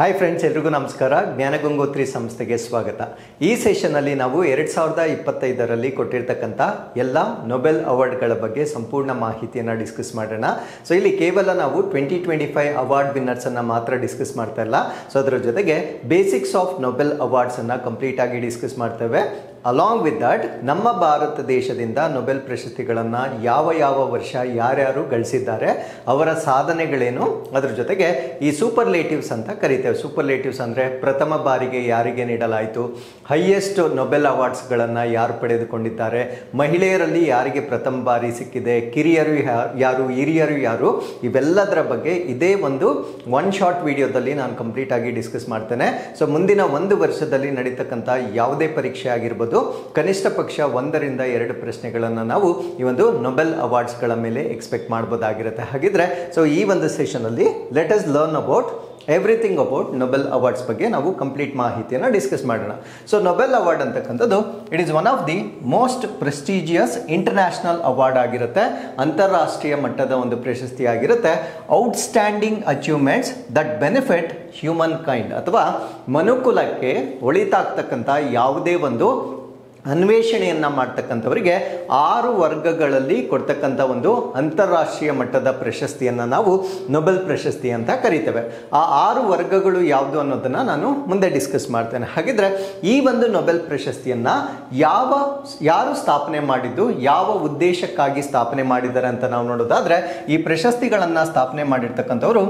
Hi friends, ಎಲ್ರಿಗೂ ನಮಸ್ಕಾರ. ಜ್ಞಾನಗಂಗೋತ್ರಿ ಸಂಸ್ಥೆಗೆ ಸ್ವಾಗತ. ಈ ಸೆಷನ್ನಲ್ಲಿ ನಾವು 2025ರಲ್ಲಿ ಕೊಟ್ಟಿರ್ತಕ್ಕಂಥ ಎಲ್ಲ ನೊಬೆಲ್ ಅವಾರ್ಡ್ಗಳ ಬಗ್ಗೆ ಸಂಪೂರ್ಣ ಮಾಹಿತಿಯನ್ನು ಡಿಸ್ಕಸ್ ಮಾಡೋಣ. ಸೊ ಇಲ್ಲಿ ಕೇವಲ ನಾವು 2025 ಅವಾರ್ಡ್ ವಿನ್ನರ್ಸನ್ನು ಮಾತ್ರ ಡಿಸ್ಕಸ್ ಮಾಡ್ತಾ ಇಲ್ಲ. ಸೊ ಅದರ ಜೊತೆಗೆ ಬೇಸಿಕ್ಸ್ ಆಫ್ ನೊಬೆಲ್ ಅವಾರ್ಡ್ಸನ್ನು ಕಂಪ್ಲೀಟ್ ಆಗಿ ಡಿಸ್ಕಸ್ ಮಾಡ್ತೇವೆ. ಅಲಾಂಗ್ ವಿತ್ ದಟ್ ನಮ್ಮ ಭಾರತ ದೇಶದಿಂದ ನೊಬೆಲ್ ಪ್ರಶಸ್ತಿಗಳನ್ನು ಯಾವ ವರ್ಷ ಯಾರ್ಯಾರು ಗಳಿಸಿದ್ದಾರೆ, ಅವರ ಸಾಧನೆಗಳೇನು, ಅದರ ಜೊತೆಗೆ ಈ ಸೂಪರ್ಲೇಟಿವ್ಸ್ ಅಂತ ಕರಿತೇವೆ. ಸೂಪರ್ಲೇಟಿವ್ಸ್ ಅಂದರೆ ಪ್ರಥಮ ಬಾರಿಗೆ ಯಾರಿಗೆ ನೀಡಲಾಯಿತು, ಹೈಯೆಸ್ಟ್ ನೊಬೆಲ್ ಅವಾರ್ಡ್ಸ್ಗಳನ್ನು ಯಾರು ಪಡೆದುಕೊಂಡಿದ್ದಾರೆ, ಮಹಿಳೆಯರಲ್ಲಿ ಯಾರಿಗೆ ಪ್ರಥಮ ಬಾರಿ ಸಿಕ್ಕಿದೆ, ಕಿರಿಯರು ಯಾರು, ಹಿರಿಯರು ಯಾರು, ಇವೆಲ್ಲದರ ಬಗ್ಗೆ ಇದೇ ಒಂದು ಒನ್ ಶಾರ್ಟ್ ವಿಡಿಯೋದಲ್ಲಿ ನಾನು ಕಂಪ್ಲೀಟ್ ಆಗಿ ಡಿಸ್ಕಸ್ ಮಾಡ್ತೇನೆ. ಸೊ ಮುಂದಿನ ಒಂದು ವರ್ಷದಲ್ಲಿ ನಡೀತಕ್ಕಂಥ ಯಾವುದೇ ಪರೀಕ್ಷೆ ಆಗಿರ್ಬೋದು, ಕನಿಷ್ಠ ಪಕ್ಷ 1 ರಿಂದ 2 ಪ್ರಶ್ನೆಗಳನ್ನು ನಾವು ಈ ಒಂದು ನೊಬೆಲ್ ಅವಾರ್ಡ್ಸ್ಗಳ ಮೇಲೆ ಎಕ್ಸ್ಪೆಕ್ಟ್ ಮಾಡ್ಬೋದಾಗಿರುತ್ತೆ. ಹಾಗಿದ್ರೆ ಸೊ ಈ ಒಂದು ಸೆಷನಲ್ಲಿ let us learn about everything about Nobel awards ಬಗ್ಗೆ ನಾವು ಕಂಪ್ಲೀಟ್ ಮಾಹಿತಿಯನ್ನು ಡಿಸ್ಕಸ್ ಮಾಡೋಣ. ಸೊ ನೊಬೆಲ್ ಅವಾರ್ಡ್ ಅಂತಕ್ಕಂಥದ್ದು it is one of the most prestigious international award ಆಗಿರುತ್ತೆ. ಅಂತಾರಾಷ್ಟ್ರೀಯ ಮಟ್ಟದ ಒಂದು ಪ್ರಶಸ್ತಿ ಆಗಿರುತ್ತೆ. Outstanding achievements that benefit human kind ಮನುಕುಲಕ್ಕೆ ಒಳಿತಾಗ್ತಕ್ಕಂಥ ಯಾವುದೇ ಒಂದು ಅನ್ವೇಷಣೆಯನ್ನು ಮಾಡ್ತಕ್ಕಂಥವರಿಗೆ 6 ವರ್ಗಗಳಲ್ಲಿ ಕೊಡ್ತಕ್ಕಂಥ ಒಂದು ಅಂತಾರಾಷ್ಟ್ರೀಯ ಮಟ್ಟದ ಪ್ರಶಸ್ತಿಯನ್ನು ನಾವು ನೊಬೆಲ್ ಪ್ರಶಸ್ತಿ ಅಂತ ಕರಿತೇವೆ. ಆ 6 ವರ್ಗಗಳು ಯಾವುದು ಅನ್ನೋದನ್ನು ನಾನು ಮುಂದೆ ಡಿಸ್ಕಸ್ ಮಾಡ್ತೇನೆ. ಹಾಗಿದ್ರೆ ಈ ಒಂದು ನೊಬೆಲ್ ಪ್ರಶಸ್ತಿಯನ್ನು ಯಾರು ಸ್ಥಾಪನೆ ಮಾಡಿದ್ದು, ಯಾವ ಉದ್ದೇಶಕ್ಕಾಗಿ ಸ್ಥಾಪನೆ ಮಾಡಿದ್ದಾರೆ ಅಂತ ನಾವು ನೋಡೋದಾದ್ರೆ, ಈ ಪ್ರಶಸ್ತಿಗಳನ್ನು ಸ್ಥಾಪನೆ ಮಾಡಿರ್ತಕ್ಕಂಥವರು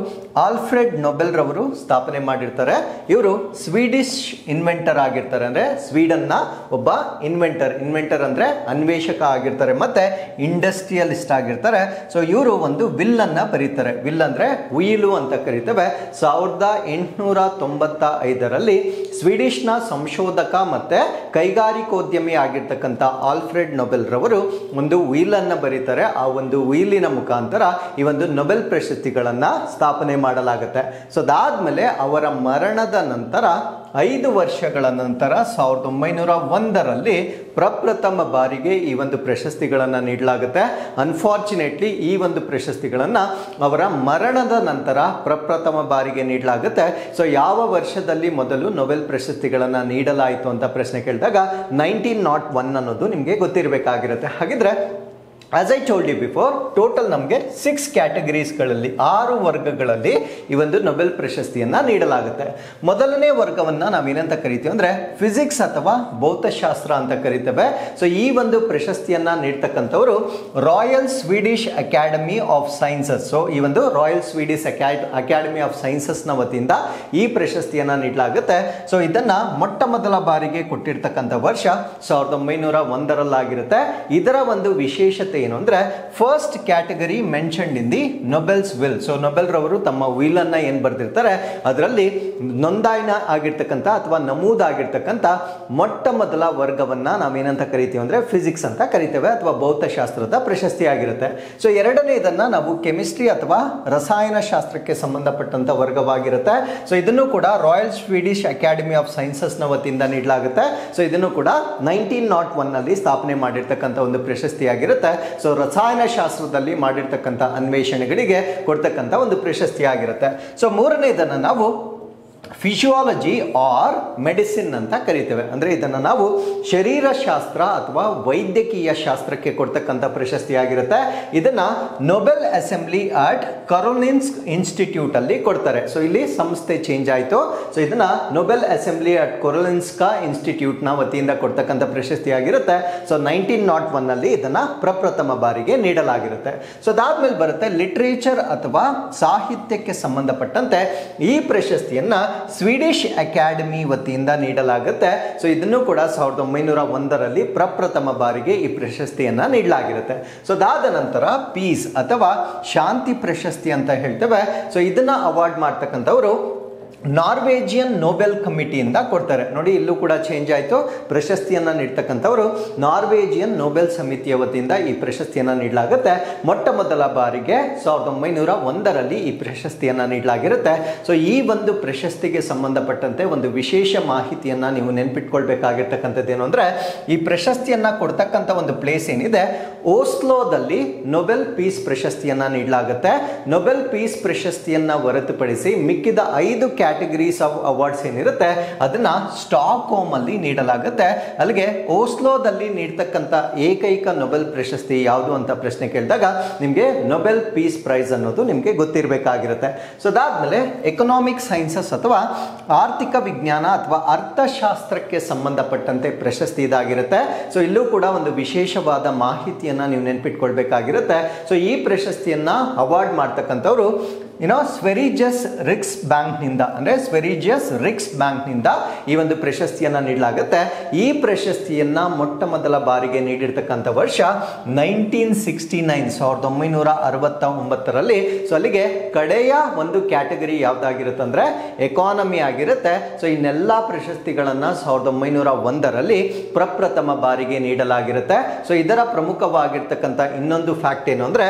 ಆಲ್ಫ್ರೆಡ್ ನೊಬೆಲ್ ರವರು ಸ್ಥಾಪನೆ ಮಾಡಿರ್ತಾರೆ. ಇವರು ಸ್ವೀಡಿಶ್ ಇನ್ವೆಂಟರ್ ಆಗಿರ್ತಾರೆ. ಅಂದರೆ ಸ್ವೀಡನ್ನ ಒಬ್ಬ ಇನ್ವೆಂಟರ್ ಅಂದ್ರೆ ಅನ್ವೇಷಕ ಆಗಿರ್ತಾರೆ, ಮತ್ತೆ ಇಂಡಸ್ಟ್ರಿಯಲಿಸ್ಟ್ ಆಗಿರ್ತಾರೆ. ಸೊ ಇವರು ಒಂದು ವಿಲ್ ಅನ್ನ ಬರೀತಾರೆ. ವಿಲ್ ಅಂದ್ರೆ ಉಯಿಲು ಅಂತ ಕರಿತೇವೆ. 1895ರಲ್ಲಿ ಸ್ವೀಡಿಶ್ನ ಸಂಶೋಧಕ ಮತ್ತೆ ಕೈಗಾರಿಕೋದ್ಯಮಿ ಆಗಿರ್ತಕ್ಕಂಥ ಆಲ್ಫ್ರೆಡ್ ನೊಬೆಲ್ ರವರು ಒಂದು ಉಯಿಲ್ ಅನ್ನ ಬರೀತಾರೆ. ಆ ಒಂದು ಉಯಿಲಿನ ಮುಖಾಂತರ ಈ ಒಂದು ನೊಬೆಲ್ ಪ್ರಶಸ್ತಿಗಳನ್ನ ಸ್ಥಾಪನೆ ಮಾಡಲಾಗುತ್ತೆ. ಸೊ ಅದಾದ್ಮೇಲೆ ಅವರ ಮರಣದ ನಂತರ 5 ವರ್ಷಗಳ ನಂತರ 1901ರಲ್ಲಿ ಪ್ರಪ್ರಥಮ ಬಾರಿಗೆ ಈ ಒಂದು ಪ್ರಶಸ್ತಿಗಳನ್ನು ನೀಡಲಾಗುತ್ತೆ. ಅನ್ಫಾರ್ಚುನೇಟ್ಲಿ ಈ ಒಂದು ಪ್ರಶಸ್ತಿಗಳನ್ನು ಅವರ ಮರಣದ ನಂತರ ಪ್ರಪ್ರಥಮ ಬಾರಿಗೆ ನೀಡಲಾಗುತ್ತೆ. ಸೊ ಯಾವ ವರ್ಷದಲ್ಲಿ ಮೊದಲು ನೊಬೆಲ್ ಪ್ರಶಸ್ತಿಗಳನ್ನು ನೀಡಲಾಯಿತು ಅಂತ ಪ್ರಶ್ನೆ ಕೇಳಿದಾಗ 1901 ಅನ್ನೋದು ನಿಮಗೆ ಗೊತ್ತಿರಬೇಕಾಗಿರುತ್ತೆ. ಹಾಗಿದ್ರೆ as I told you before, total ನಮಗೆ 6 ಕ್ಯಾಟಗರೀಸ್ಗಳಲ್ಲಿ 6 ವರ್ಗಗಳಲ್ಲಿ ಈ ಒಂದು ನೊಬೆಲ್ ಪ್ರಶಸ್ತಿಯನ್ನು ನೀಡಲಾಗುತ್ತೆ. ಮೊದಲನೇ ವರ್ಗವನ್ನು ನಾವೇನಂತ ಕರಿತೀವಿ ಅಂದರೆ ಫಿಸಿಕ್ಸ್ ಅಥವಾ ಭೌತಶಾಸ್ತ್ರ ಅಂತ ಕರಿತೇವೆ. ಸೊ ಈ ಒಂದು ಪ್ರಶಸ್ತಿಯನ್ನು ನೀಡ್ತಕ್ಕಂಥವರು Royal Swedish Academy of Sciences. So ಈ ಒಂದು ರಾಯಲ್ ಸ್ವೀಡಿಶ್ ಅಕಾಡೆಮಿ ಆಫ್ ಸೈನ್ಸಸ್ನ ವತಿಯಿಂದ ಈ ಪ್ರಶಸ್ತಿಯನ್ನು ನೀಡಲಾಗುತ್ತೆ. ಸೊ ಇದನ್ನು ಮೊಟ್ಟ ಮೊದಲ ಬಾರಿಗೆ ಕೊಟ್ಟಿರ್ತಕ್ಕಂಥ ವರ್ಷ 1901ರಲ್ಲಾಗಿರುತ್ತೆ. ಇದರ ಒಂದು ವಿಶೇಷತೆ ಏನು ಅಂದ್ರೆ, first category mentioned in the Nobel's will. So Nobel ರವರು ತಮ್ಮ ವಿಲ್ ಅನ್ನ ಏನ್ ಬರ್ದಿರ್ತಾರೆ, ಅದರಲ್ಲಿ ನೋಂದಾಯಣ ಆಗಿರ್ತಕ್ಕಂಥ ಅಥವಾ ನಮೂದಾಗಿರ್ತಕ್ಕಂಥ ಮೊಟ್ಟ ಮೊದಲ ವರ್ಗವನ್ನ ನಾವೇನಂತ ಕರಿತೀವಿ ಅಂದ್ರೆ ಫಿಸಿಕ್ಸ್ ಅಂತ ಕರಿತೇವೆ, ಅಥವಾ ಭೌತಶಾಸ್ತ್ರದ ಪ್ರಶಸ್ತಿ ಆಗಿರುತ್ತೆ. ಸೊ ಎರಡನೇದನ್ನ ನಾವು ಕೆಮಿಸ್ಟ್ರಿ ಅಥವಾ ರಸಾಯನ ಶಾಸ್ತ್ರಕ್ಕೆ ಸಂಬಂಧಪಟ್ಟಂತ ವರ್ಗವಾಗಿರುತ್ತೆ. ಸೊ ಇದನ್ನು ಕೂಡ royal Swedish Academy of sciences ನ ವತಿಯಿಂದ ನೀಡಲಾಗುತ್ತೆ. ಸೊ ಇದನ್ನು ಕೂಡ 1901 ನಲ್ಲಿ ಸ್ಥಾಪನೆ ಮಾಡಿರ್ತಕ್ಕಂಥ ಒಂದು ಪ್ರಶಸ್ತಿ ಆಗಿರುತ್ತೆ. ಸೊ ರಸಾಯನ ಶಾಸ್ತ್ರದಲ್ಲಿ ಮಾಡಿರ್ತಕ್ಕಂಥ ಅನ್ವೇಷಣೆಗಳಿಗೆ ಕೊಡ್ತಕ್ಕಂಥ ಒಂದು ಪ್ರಶಸ್ತಿ ಆಗಿರುತ್ತೆ. ಸೊ ಮೂರನೇದನ್ನು ನಾವು ಫಿಸಿಯಾಲಜಿ ಆರ್ ಮೆಡಿಸಿನ್ ಅಂತ ಕರಿತೇವೆ. ಅಂದರೆ ಇದನ್ನು ನಾವು ಶರೀರಶಾಸ್ತ್ರ ಅಥವಾ ವೈದ್ಯಕೀಯ ಶಾಸ್ತ್ರಕ್ಕೆ ಕೊಡ್ತಕ್ಕಂಥ ಪ್ರಶಸ್ತಿ ಆಗಿರುತ್ತೆ. ಇದನ್ನ ನೊಬೆಲ್ ಅಸೆಂಬ್ಲಿ ಅಟ್ ಕರೋಲಿನ್ಸ್ಕ್ ಇನ್ಸ್ಟಿಟ್ಯೂಟ್ ಅಲ್ಲಿ ಕೊಡ್ತಾರೆ. ಸೊ ಇಲ್ಲಿ ಸಂಸ್ಥೆ ಚೇಂಜ್ ಆಯಿತು. ಸೊ ಇದನ್ನ ನೊಬೆಲ್ ಅಸೆಂಬ್ಲಿ ಅಟ್ ಕರೋಲಿನ್ಸ್ಕ ಇನ್ಸ್ಟಿಟ್ಯೂಟ್ ನ ವತಿಯಿಂದ ಕೊಡ್ತಕ್ಕಂಥ ಪ್ರಶಸ್ತಿ ಆಗಿರುತ್ತೆ. ಸೊ 1901 ನಲ್ಲಿ ಇದನ್ನ ಪ್ರಪ್ರಥಮ ಬಾರಿಗೆ ನೀಡಲಾಗಿರುತ್ತೆ. ಸೊ ಅದಾದ್ಮೇಲೆ ಬರುತ್ತೆ ಲಿಟ್ರೇಚರ್ ಅಥವಾ ಸಾಹಿತ್ಯಕ್ಕೆ ಸಂಬಂಧಪಟ್ಟಂತೆ ಈ ಪ್ರಶಸ್ತಿಯನ್ನ ಸ್ವೀಡಿಶ್ ಅಕಾಡೆಮಿ ವತಿಯಿಂದ ನೀಡಲಾಗುತ್ತೆ. ಸೊ ಇದನ್ನು ಕೂಡ 1901ರಲ್ಲಿ ಪ್ರಪ್ರಥಮ ಬಾರಿಗೆ ಈ ಪ್ರಶಸ್ತಿಯನ್ನ ನೀಡಲಾಗಿರುತ್ತೆ. ಸೊ ಅದಾದ ನಂತರ ಪೀಸ್ ಅಥವಾ ಶಾಂತಿ ಪ್ರಶಸ್ತಿ ಅಂತ ಹೇಳ್ತೇವೆ. ಸೊ ಇದನ್ನ ಅವಾರ್ಡ್ ಮಾಡ್ತಕ್ಕಂಥವರು ನಾರ್ವೇಜಿಯನ್ ನೊಬೆಲ್ ಕಮಿಟಿಯಿಂದ ಕೊಡ್ತಾರೆ. ನೋಡಿ, ಇಲ್ಲೂ ಕೂಡ ಚೇಂಜ್ ಆಯಿತು. ಪ್ರಶಸ್ತಿಯನ್ನು ನೀಡ್ತಕ್ಕಂಥವರು ನಾರ್ವೇಜಿಯನ್ ನೊಬೆಲ್ ಸಮಿತಿಯ ವತಿಯಿಂದ ಈ ಪ್ರಶಸ್ತಿಯನ್ನು ನೀಡಲಾಗುತ್ತೆ. ಮೊಟ್ಟ ಮೊದಲ ಬಾರಿಗೆ 1901ರಲ್ಲಿ ಈ ಪ್ರಶಸ್ತಿಯನ್ನು ನೀಡಲಾಗಿರುತ್ತೆ. ಸೊ ಈ ಒಂದು ಪ್ರಶಸ್ತಿಗೆ ಸಂಬಂಧಪಟ್ಟಂತೆ ಒಂದು ವಿಶೇಷ ಮಾಹಿತಿಯನ್ನು ನೀವು ನೆನ್ಪಿಟ್ಕೊಳ್ಬೇಕಾಗಿರ್ತಕ್ಕಂಥದ್ದು ಏನು ಅಂದರೆ, ಈ ಪ್ರಶಸ್ತಿಯನ್ನು ಕೊಡ್ತಕ್ಕಂಥ ಒಂದು ಪ್ಲೇಸ್ ಏನಿದೆ ಓಸ್ಲೋದಲ್ಲಿ ನೊಬೆಲ್ ಪೀಸ್ ಪ್ರಶಸ್ತಿಯನ್ನ ನೀಡಲಾಗುತ್ತೆ. ನೊಬೆಲ್ ಪೀಸ್ ಪ್ರಶಸ್ತಿಯನ್ನ ಹೊರತುಪಡಿಸಿ ಮಿಕ್ಕಿದ 5 ಕ್ಯಾಟಗರೀಸ್ ಆಫ್ ಅವಾರ್ಡ್ಸ್ ಏನಿರುತ್ತೆ ಅದನ್ನ ಸ್ಟಾಕ್ ಹೋಮ್ ಅಲ್ಲಿ ನೀಡಲಾಗುತ್ತೆ. ಅಲ್ಲಿಗೆ ಓಸ್ಲೋದಲ್ಲಿ ನೀಡ್ತಕ್ಕಂಥ ಏಕೈಕ ನೊಬೆಲ್ ಪ್ರಶಸ್ತಿ ಯಾವುದು ಅಂತ ಪ್ರಶ್ನೆ ಕೇಳಿದಾಗ ನಿಮಗೆ ನೊಬೆಲ್ ಪೀಸ್ ಪ್ರೈಸ್ ಅನ್ನೋದು ನಿಮಗೆ ಗೊತ್ತಿರಬೇಕಾಗಿರುತ್ತೆ. ಸೊ ಅದಾದ್ಮೇಲೆ ಎಕನಾಮಿಕ್ ಸೈನ್ಸಸ್ ಅಥವಾ ಆರ್ಥಿಕ ವಿಜ್ಞಾನ ಅಥವಾ ಅರ್ಥಶಾಸ್ತ್ರಕ್ಕೆ ಸಂಬಂಧಪಟ್ಟಂತೆ ಪ್ರಶಸ್ತಿ ಇದಾಗಿರುತ್ತೆ. ಸೊ ಇಲ್ಲೂ ಕೂಡ ಒಂದು ವಿಶೇಷವಾದ ಮಾಹಿತಿಯನ್ನ ನೀವು ನೆನಪಿಟ್ಕೊಳ್ಬೇಕಾಗಿರುತ್ತೆ. ಸೊ ಈ ಪ್ರಶಸ್ತಿಯನ್ನ ಅವಾರ್ಡ್ ಮಾಡ್ತಕ್ಕಂಥವ್ರು ಸ್ವೆರಿಜಿಯಸ್ ರಿಕ್ಸ್ ಬ್ಯಾಂಕ್ನಿಂದ ಅಂದರೆ ಸ್ವೆರಿಜಿಯಸ್ ರಿಕ್ಸ್ ಬ್ಯಾಂಕ್ನಿಂದ ಈ ಒಂದು ಪ್ರಶಸ್ತಿಯನ್ನ ನೀಡಲಾಗುತ್ತೆ. ಈ ಪ್ರಶಸ್ತಿಯನ್ನ ಮೊಟ್ಟ ಮೊದಲ ಬಾರಿಗೆ ನೀಡಿರ್ತಕ್ಕಂಥ ವರ್ಷ 1969 1969ರಲ್ಲಿ. ಸೊ ಅಲ್ಲಿಗೆ ಕಡೆಯ ಒಂದು ಕ್ಯಾಟಗರಿ ಯಾವ್ದಾಗಿರುತ್ತೆ ಅಂದ್ರೆ ಎಕಾನಮಿ ಆಗಿರುತ್ತೆ. ಸೊ ಇನ್ನೆಲ್ಲ ಪ್ರಶಸ್ತಿಗಳನ್ನ 1901ರಲ್ಲಿ ಪ್ರಪ್ರಥಮ ಬಾರಿಗೆ ನೀಡಲಾಗಿರುತ್ತೆ. ಸೊ ಇದರ ಪ್ರಮುಖವಾಗಿರ್ತಕ್ಕಂಥ ಇನ್ನೊಂದು ಫ್ಯಾಕ್ಟ್ ಏನು ಅಂದ್ರೆ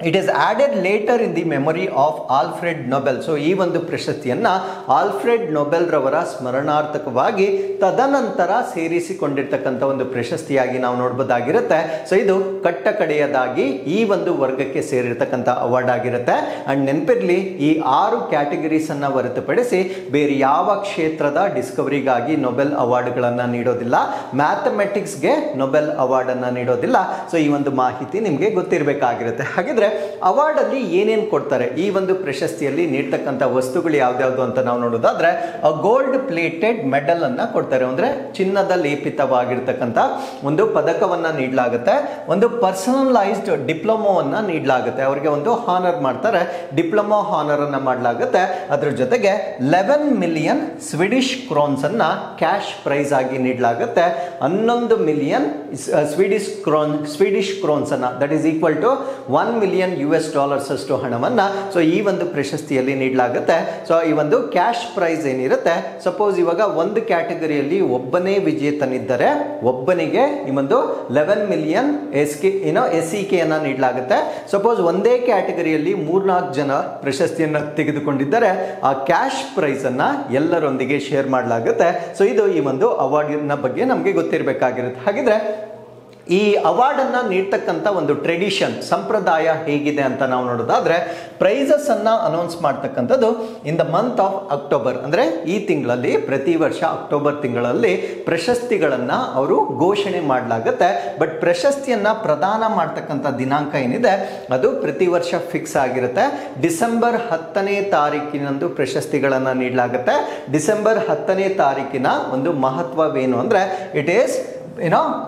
it is added litre in the memory of Alfred Nobel. So ಈ ಒಂದು ಪ್ರಶಸ್ತಿಯನ್ನ ಆಲ್ಫ್ರೆಡ್ ನೊಬೆಲ್ ರವರ ಸ್ಮರಣಾರ್ಥಕವಾಗಿ ತದನಂತರ ಸೇರಿಸಿಕೊಂಡಿರ್ತಕ್ಕಂಥ ಒಂದು ಪ್ರಶಸ್ತಿಯಾಗಿ ನಾವು ನೋಡ್ಬೋದಾಗಿರುತ್ತೆ. ಸೊ ಇದು ಕಟ್ಟಕಡೆಯದಾಗಿ ಈ ಒಂದು ವರ್ಗಕ್ಕೆ ಸೇರಿರ್ತಕ್ಕಂಥ ಅವಾರ್ಡ್ ಆಗಿರುತ್ತೆ. ಅಂಡ್ ನೆನಪಿರ್ಲಿ, ಈ 6 ಕ್ಯಾಟಗರೀಸ್ ಅನ್ನ ಹೊರತುಪಡಿಸಿ ಬೇರೆ ಯಾವ ಕ್ಷೇತ್ರದ ಡಿಸ್ಕವರಿಗಾಗಿ ನೊಬೆಲ್ ಅವಾರ್ಡ್ಗಳನ್ನ ನೀಡೋದಿಲ್ಲ. ಮ್ಯಾಥಮೆಟಿಕ್ಸ್ಗೆ ನೊಬೆಲ್ ಅವಾರ್ಡ್ ಅನ್ನ ನೀಡೋದಿಲ್ಲ. ಸೊ ಈ ಒಂದು ಮಾಹಿತಿ ನಿಮಗೆ ಗೊತ್ತಿರಬೇಕಾಗಿರುತ್ತೆ. ಹಾಗಿದ್ರೆ ಅವಾರ್ಡ್ ಅಲ್ಲಿ ಏನೇನು ಕೊಡ್ತಾರೆ, ಈ ಒಂದು ಪ್ರಶಸ್ತಿಯಲ್ಲಿ ನೀಡ್ತಕ್ಕಂಥ ವಸ್ತುಗಳು ಯಾವ್ದಾವ್ದು ಅಂತ ನಾವು ನೋಡೋದಾದ್ರೆ ಗೋಲ್ಡ್ ಪ್ಲೇಟೆಡ್ ಮೆಡಲ್ ಅನ್ನ ಕೊಡ್ತಾರೆ. ಅಂದ್ರೆ ಚಿನ್ನದ ಲೇಪಿತವಾಗಿರ್ತಕ್ಕಂಥ ಒಂದು ಪದಕವನ್ನ ನೀಡಲಾಗುತ್ತೆ. ಒಂದು ಪರ್ಸನಲೈಸ್ಡ್ ಡಿಪ್ಲೊಮೋವನ್ನ ನೀಡಲಾಗುತ್ತೆ. ಅವರಿಗೆ ಒಂದು ಹಾನರ್ ಮಾಡ್ತಾರೆ, ಡಿಪ್ಲೊಮಾ ಹಾನರ್ ಅನ್ನ ಮಾಡಲಾಗುತ್ತೆ. ಅದ್ರ ಜೊತೆಗೆ 11 ಮಿಲಿಯನ್ ಸ್ವಿಡಿಷ್ ಕ್ರೋನ್ಸ್ ಅನ್ನ ಕ್ಯಾಶ್ ಪ್ರೈಸ್ ಆಗಿ ನೀಡಲಾಗುತ್ತೆ. 11 ಮಿಲಿಯನ್ ಸ್ವಿಡಿಷ್ ಕ್ರೋನ್ಸ್ ಅನ್ನ, that is equal to $1 million ಅಷ್ಟು ಹಣವನ್ನ ಸೊ ಈ ಒಂದು ಪ್ರಶಸ್ತಿಯಲ್ಲಿ ನೀಡಲಾಗುತ್ತೆ. ಸೊ ಈ ಒಂದು ಕ್ಯಾಶ್ ಪ್ರೈಸ್ ಏನಿರುತ್ತೆ, ಸಪೋಸ್ ಇವಾಗ ಒಂದು ಕ್ಯಾಟಗರಿಯಲ್ಲಿ ಒಬ್ಬನೇ ವಿಜೇತನಿದ್ದರೆ ಒಬ್ಬನಿಗೆ ಈ ಒಂದು 11 ಮಿಲಿಯನ್ SEK ಅನ್ನ ನೀಡಲಾಗುತ್ತೆ. ಸಪೋಸ್ ಒಂದೇ ಕ್ಯಾಟಗರಿಯಲ್ಲಿ 3-4 ಜನ ಪ್ರಶಸ್ತಿಯನ್ನ ತೆಗೆದುಕೊಂಡಿದ್ದರೆ ಆ ಕ್ಯಾಶ್ ಪ್ರೈಸ್ ಅನ್ನ ಎಲ್ಲರೊಂದಿಗೆ ಶೇರ್ ಮಾಡಲಾಗುತ್ತೆ. ಸೊ ಇದು ಈ ಒಂದು ಅವಾರ್ಡಿನ ಬಗ್ಗೆ ನಮಗೆ ಗೊತ್ತಿರಬೇಕಾಗಿರುತ್ತೆ. ಹಾಗಿದ್ರೆ ಈ ಅವಾರ್ಡ್ ಅನ್ನ ನೀಡ್ತಕ್ಕಂಥ ಒಂದು ಟ್ರೆಡಿಷನ್, ಸಂಪ್ರದಾಯ ಹೇಗಿದೆ ಅಂತ ನಾವು ನೋಡೋದಾದ್ರೆ ಪ್ರೈಸಸ್ ಅನ್ನ ಅನೌನ್ಸ್ ಮಾಡ್ತಕ್ಕಂಥದ್ದು in the month of October. ಅಂದ್ರೆ ಈ ತಿಂಗಳಲ್ಲಿ, ಪ್ರತಿ ವರ್ಷ ಅಕ್ಟೋಬರ್ ತಿಂಗಳಲ್ಲಿ ಪ್ರಶಸ್ತಿಗಳನ್ನ ಅವರು ಘೋಷಣೆ ಮಾಡಲಾಗುತ್ತೆ. ಬಟ್ ಪ್ರಶಸ್ತಿಯನ್ನ ಪ್ರದಾನ ಮಾಡ್ತಕ್ಕಂಥ ದಿನಾಂಕ ಏನಿದೆ ಅದು ಪ್ರತಿ ವರ್ಷ ಫಿಕ್ಸ್ ಆಗಿರುತ್ತೆ. ಡಿಸೆಂಬರ್ 10ನೇ ತಾರೀಕಿನಂದು ಪ್ರಶಸ್ತಿಗಳನ್ನ ನೀಡಲಾಗುತ್ತೆ. ಡಿಸೆಂಬರ್ 10ನೇ ತಾರೀಕಿನ ಒಂದು ಮಹತ್ವವೇನು ಅಂದ್ರೆ it is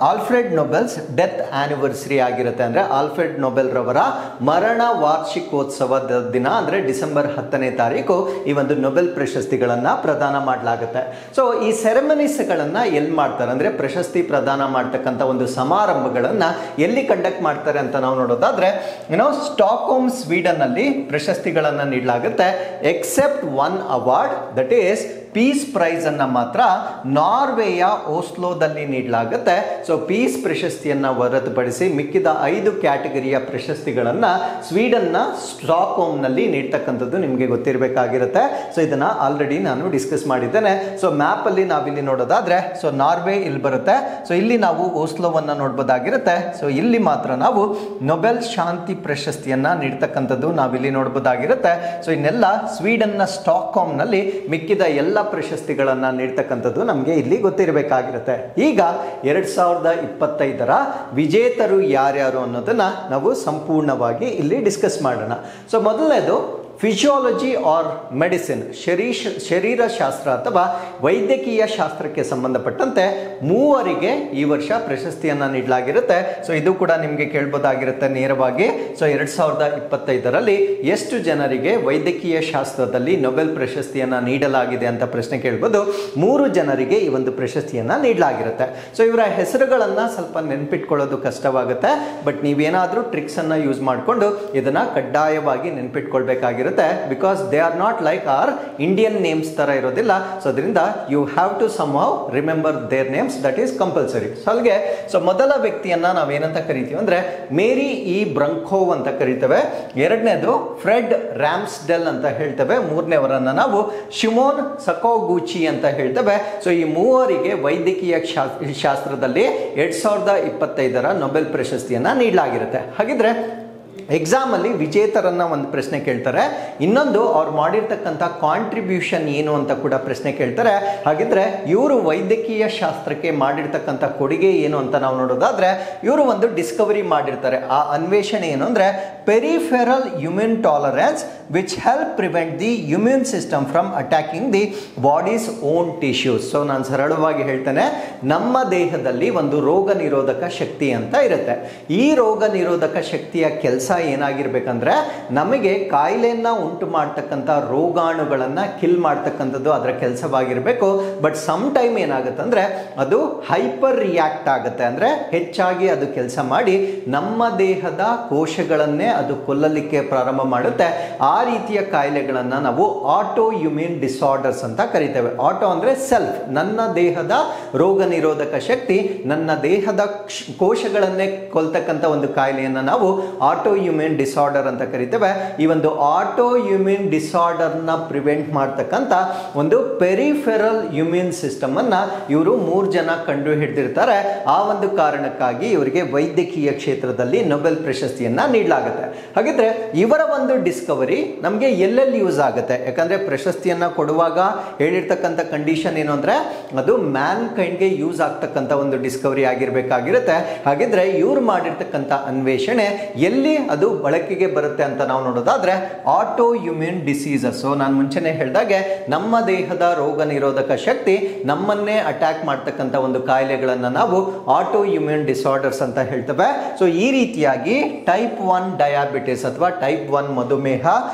Alfred Nobel's death anniversary ಆಗಿರುತ್ತೆ. ಅಂದ್ರೆ ಆಲ್ಫ್ರೆಡ್ ನೊಬೆಲ್ ರವರ ಮರಣ ವಾರ್ಷಿಕೋತ್ಸವದ ದಿನ ಅಂದ್ರೆ ಡಿಸೆಂಬರ್ 10ನೇ ತಾರೀಕು ಈ ಒಂದು ನೊಬೆಲ್ ಪ್ರಶಸ್ತಿಗಳನ್ನ ಪ್ರದಾನ ಮಾಡಲಾಗುತ್ತೆ. ಸೊ ಈ ಸೆರೆಮನೀಸ್ಗಳನ್ನ ಎಲ್ಲಿ ಮಾಡ್ತಾರೆ ಅಂದ್ರೆ ಪ್ರಶಸ್ತಿ ಪ್ರದಾನ ಮಾಡ್ತಕ್ಕಂಥ ಒಂದು ಸಮಾರಂಭಗಳನ್ನ ಎಲ್ಲಿ ಕಂಡಕ್ಟ್ ಮಾಡ್ತಾರೆ ಅಂತ ನಾವು ನೋಡೋದಾದ್ರೆ ಸ್ಟಾಕ್ ಹೋಮ್ ಸ್ವೀಡನ್ ಅಲ್ಲಿ ಪ್ರಶಸ್ತಿಗಳನ್ನ ನೀಡಲಾಗುತ್ತೆ. Except one award, that is peace prize ಅನ್ನ ಮಾತ್ರ ನಾರ್ವೆಯ ಓಸ್ಲೋದಲ್ಲಿ ನೀಡಲಾಗುತ್ತೆ. ಸೊ ಪೀಸ್ ಪ್ರಶಸ್ತಿಯನ್ನ ಹೊರತುಪಡಿಸಿ ಮಿಕ್ಕಿದ 5 ಕ್ಯಾಟಗರಿಯ ಪ್ರಶಸ್ತಿಗಳನ್ನ ಸ್ವೀಡನ್ನ ಸ್ಟಾಕ್ ಹೋಮ್ ನಲ್ಲಿ ನೀಡ್ತಕ್ಕಂಥದ್ದು ನಿಮಗೆ ಗೊತ್ತಿರಬೇಕಾಗಿರುತ್ತೆ. ಸೊ ಇದನ್ನ ಆಲ್ರೆಡಿ ನಾನು ಡಿಸ್ಕಸ್ ಮಾಡಿದ್ದೇನೆ. ಸೊ ಮ್ಯಾಪ್ ಅಲ್ಲಿ ನಾವಿಲ್ಲಿ ನೋಡೋದಾದ್ರೆ ಸೊ ನಾರ್ವೆ ಇಲ್ಲಿ ಬರುತ್ತೆ. ಸೊ ಇಲ್ಲಿ ನಾವು ಓಸ್ಲೋವನ್ನ ನೋಡ್ಬೋದಾಗಿರುತ್ತೆ. ಸೊ ಇಲ್ಲಿ ಮಾತ್ರ ನಾವು ನೊಬೆಲ್ ಶಾಂತಿ ಪ್ರಶಸ್ತಿಯನ್ನ ನೀಡ್ತಕ್ಕಂಥದ್ದು ನಾವಿಲ್ಲಿ ನೋಡ್ಬೋದಾಗಿರುತ್ತೆ. ಸೊ ಇನ್ನೆಲ್ಲ ಸ್ವೀಡನ್ನ ಸ್ಟಾಕ್ ಹೋಮ್ ನಲ್ಲಿ ಮಿಕ್ಕಿದ ಎಲ್ಲ ಪ್ರಶಸ್ತಿಗಳನ್ನ ನೀಡ್ತಕ್ಕಂಥದ್ದು ನಮಗೆ ಇಲ್ಲಿ ಗೊತ್ತಿರಬೇಕಾಗಿರುತ್ತೆ. ಈಗ 2025ರ ವಿಜೇತರು ಯಾರ್ಯಾರು ಅನ್ನೋದನ್ನ ನಾವು ಸಂಪೂರ್ಣವಾಗಿ ಇಲ್ಲಿ ಡಿಸ್ಕಸ್ ಮಾಡೋಣ. ಸೊ ಮೊದಲನೇದು ಫಿಸಿಯಾಲಜಿ ಆರ್ ಮೆಡಿಸಿನ್, ಶರೀರಶಾಸ್ತ್ರ ಅಥವಾ ವೈದ್ಯಕೀಯ ಶಾಸ್ತ್ರಕ್ಕೆ ಸಂಬಂಧಪಟ್ಟಂತೆ 3 ಈ ವರ್ಷ ಪ್ರಶಸ್ತಿಯನ್ನ ನೀಡಲಾಗಿರುತ್ತೆ. ಸೊ ಇದು ಕೂಡ ನಿಮಗೆ ಕೇಳ್ಬೋದಾಗಿರುತ್ತೆ ನೇರವಾಗಿ. ಸೊ 2025ರಲ್ಲಿ ಎಷ್ಟು ಜನರಿಗೆ ವೈದ್ಯಕೀಯ ಶಾಸ್ತ್ರದಲ್ಲಿ ನೊಬೆಲ್ ಪ್ರಶಸ್ತಿಯನ್ನ ನೀಡಲಾಗಿದೆ ಅಂತ ಪ್ರಶ್ನೆ ಕೇಳ್ಬೋದು. 3 ಜನರಿಗೆ ಈ ಒಂದು ಪ್ರಶಸ್ತಿಯನ್ನ ನೀಡಲಾಗಿರುತ್ತೆ. ಸೊ ಇವರ ಹೆಸರುಗಳನ್ನ ಸ್ವಲ್ಪ ನೆನ್ಪಿಟ್ಕೊಳ್ಳೋದು ಕಷ್ಟವಾಗುತ್ತೆ. ಬಟ್ ನೀವೇನಾದ್ರೂ ಟ್ರಿಕ್ಸ್ ಅನ್ನ ಯೂಸ್ ಮಾಡಿಕೊಂಡು ಇದನ್ನ ಕಡ್ಡಾಯವಾಗಿ ನೆನ್ಪಿಟ್ಕೊಳ್ಬೇಕಾಗಿರುತ್ತೆ. ಆಗಿರುತ್ತೆ, because they are not like our Indian names ತರ ಇರೋದಿಲ್ಲ. ಸೊ ಅದರಿಂದ you have to somehow remember their names, that is compulsory. So ಅಲ್ಲಿಗೆ ಸೊ ಮೊದಲ ವ್ಯಕ್ತಿಯನ್ನ ನಾವೇನಂತ ಕರಿತೀವಿ ಅಂದ್ರೆ ಮೇರಿ ಇ ಬ್ರಂಕೋವ್ ಅಂತ ಕರಿತೇವೆ. ಎರಡನೇದು ಫ್ರೆಡ್ ರ್ಯಾಮ್ಸ್ಡೆಲ್ ಅಂತ ಹೇಳ್ತೇವೆ. ಮೂರನೇವರನ್ನ ನಾವು ಶಿಮೋನ್ ಸಕೋಗೂಚಿ ಅಂತ ಹೇಳ್ತೇವೆ. ಸೊ ಈ ಮೂವರಿಗೆ ವೈದ್ಯಕೀಯ ಶಾಸ್ತ್ರದಲ್ಲಿ 2025 ನೊಬೆಲ್ ಪ್ರಶಸ್ತಿಯನ್ನ ನೀಡಲಾಗಿರುತ್ತೆ. ಹಾಗಿದ್ರೆ ಎಕ್ಸಾಮ್ ಅಲ್ಲಿ ವಿಜೇತರನ್ನ ಒಂದು ಪ್ರಶ್ನೆ ಕೇಳ್ತಾರೆ, ಇನ್ನೊಂದು ಅವ್ರು ಮಾಡಿರ್ತಕ್ಕಂಥ ಕಾಂಟ್ರಿಬ್ಯೂಷನ್ ಏನು ಅಂತ ಕೂಡ ಪ್ರಶ್ನೆ ಕೇಳ್ತಾರೆ. ಹಾಗಿದ್ರೆ ಇವರು ವೈದ್ಯಕೀಯ ಶಾಸ್ತ್ರಕ್ಕೆ ಮಾಡಿರ್ತಕ್ಕಂಥ ಕೊಡುಗೆ ಏನು ಅಂತ ನಾವು ನೋಡೋದಾದ್ರೆ, ಇವರು ಒಂದು ಡಿಸ್ಕವರಿ ಮಾಡಿರ್ತಾರೆ. ಆ ಅನ್ವೇಷಣೆ ಏನು ಅಂದ್ರೆ peripheral immune tolerance which help prevent the immune system from attacking the bodies own tissues. So ನಾನು ಸರಳವಾಗಿ ಹೇಳ್ತೇನೆ, ನಮ್ಮ ದೇಹದಲ್ಲಿ ಒಂದು ರೋಗ ನಿರೋಧಕ ಶಕ್ತಿ ಅಂತ ಇರುತ್ತೆ. ಈ ರೋಗ ನಿರೋಧಕ ಶಕ್ತಿಯ ಕೆಲಸ ಏನಾಗಿರ್ಬೇಕಂದ್ರೆ ನಮಗೆ ಕಾಯಿಲೆಯನ್ನ ಉಂಟು ಮಾಡ್ತಕ್ಕಂಥ ರೋಗಾಣುಗಳನ್ನ ಕಿಲ್ ಮಾಡ್ತಕ್ಕಂಥದ್ದು ಅದರ ಕೆಲಸವಾಗಿರ್ಬೇಕು. ಬಟ್ ಸಮ್ ಟೈಮ್ ಏನಾಗುತ್ತಂದ್ರೆ ಅದು ಹೈಪರ್ ರಿಯಾಕ್ಟ್ ಆಗುತ್ತೆ, ಅಂದ್ರೆ ಹೆಚ್ಚಾಗಿ ಅದು ಕೆಲಸ ಮಾಡಿ ನಮ್ಮ ದೇಹದ ಕೋಶಗಳನ್ನೇ ಅದು ಕೊಲ್ಲಲಿಕ್ಕೆ ಪ್ರಾರಂಭ ಮಾಡುತ್ತೆ. ಆ ರೀತಿಯ ಕಾಯಿಲೆಗಳನ್ನ ನಾವು ಆಟೋ ಇಮ್ಯೂನ್ ಡಿಸಾರ್ಡರ್ಸ್ ಅಂತ ಕರಿತೇವೆ. ಆಟೋ ಅಂದ್ರೆ ಸೆಲ್ಫ್, ನನ್ನ ದೇಹದ ರೋಗ ನಿರೋಧಕ ಶಕ್ತಿ ನನ್ನ ದೇಹದ ಕೋಶಗಳನ್ನೇ ಕೊಲ್ತಕ್ಕಂಥ ಒಂದು ಕಾಯಿಲೆಯನ್ನ ನಾವು ಆಟೋ ಇಮ್ಯೂನ್ ಡಿಸಾರ್ಡರ್ ಅಂತ ಕರಿತೇವೆ. ಈ ಒಂದು ಆಟೋ ಇಮ್ಯೂನ್ ಡಿಸಾರ್ಡರ್ ನ ಪ್ರಿವೆಂಟ್ ಮಾಡ್ತಕ್ಕಂಥ ಒಂದು ಪೆರಿಫೆರಲ್ ಇಮ್ಯೂನ್ ಸಿಸ್ಟಮ್ ಅನ್ನ ಇವರು 3 ಜನ ಕಂಡು ಹಿಡಿದಿರ್ತಾರೆ. ಆ ಒಂದು ಕಾರಣಕ್ಕಾಗಿ ಇವರಿಗೆ ವೈದ್ಯಕೀಯ ಕ್ಷೇತ್ರದಲ್ಲಿ ನೊಬೆಲ್ ಪ್ರಶಸ್ತಿಯನ್ನ ನೀಡಲಾಗುತ್ತೆ. ಹಾಗಿದ್ರೆ ಇವರ ಒಂದು ಡಿಸ್ಕವರಿ ನಮಗೆ ಎಲ್ಲೆಲ್ಲಿ ಯೂಸ್ ಆಗುತ್ತೆ? ಯಾಕಂದ್ರೆ ಪ್ರಶಸ್ತಿಯನ್ನ ಕೊಡುವಾಗ ಹೇಳಿರ್ತಕ್ಕಂಥ ಕಂಡೀಷನ್ ಏನು ಅಂದ್ರೆ ಅದು ಮ್ಯಾನ್ ಕೈಂಡ್ಗೆ ಯೂಸ್ ಆಗ್ತಕ್ಕಂಥ ಒಂದು ಡಿಸ್ಕವರಿ ಆಗಿರ್ಬೇಕಾಗಿರುತ್ತೆ. ಹಾಗಿದ್ರೆ ಇವ್ರು ಮಾಡಿರ್ತಕ್ಕಂಥ ಅನ್ವೇಷಣೆ ಎಲ್ಲಿ ಅದು ಬಳಕೆಗೆ ಬರುತ್ತೆ ಅಂತ ನಾವು ನೋಡೋದಾದ್ರೆ ಆಟೋ ಇಮ್ಯೂನ್ ಡಿಸೀಸಸ್. ನಾನು ಮುಂಚೆನೆ ಹೇಳಿದಾಗೆ ನಮ್ಮ ದೇಹದ ರೋಗ ನಿರೋಧಕ ಶಕ್ತಿ ನಮ್ಮನ್ನೇ ಅಟ್ಯಾಕ್ ಮಾಡ್ತಕ್ಕಂಥ ಒಂದು ಕಾಯಿಲೆಗಳನ್ನ ನಾವು ಆಟೋ ಇಮ್ಯೂನ್ ಡಿಸಾರ್ಡರ್ಸ್ ಅಂತ ಹೇಳ್ತೇವೆ. ಸೊ ಈ ರೀತಿಯಾಗಿ ಟೈಪ್ 1 ಡಯಾಬಿಟಿಸ್ ಅಥವಾ ಟೈಪ್ 1 ಮಧುಮೇಹ,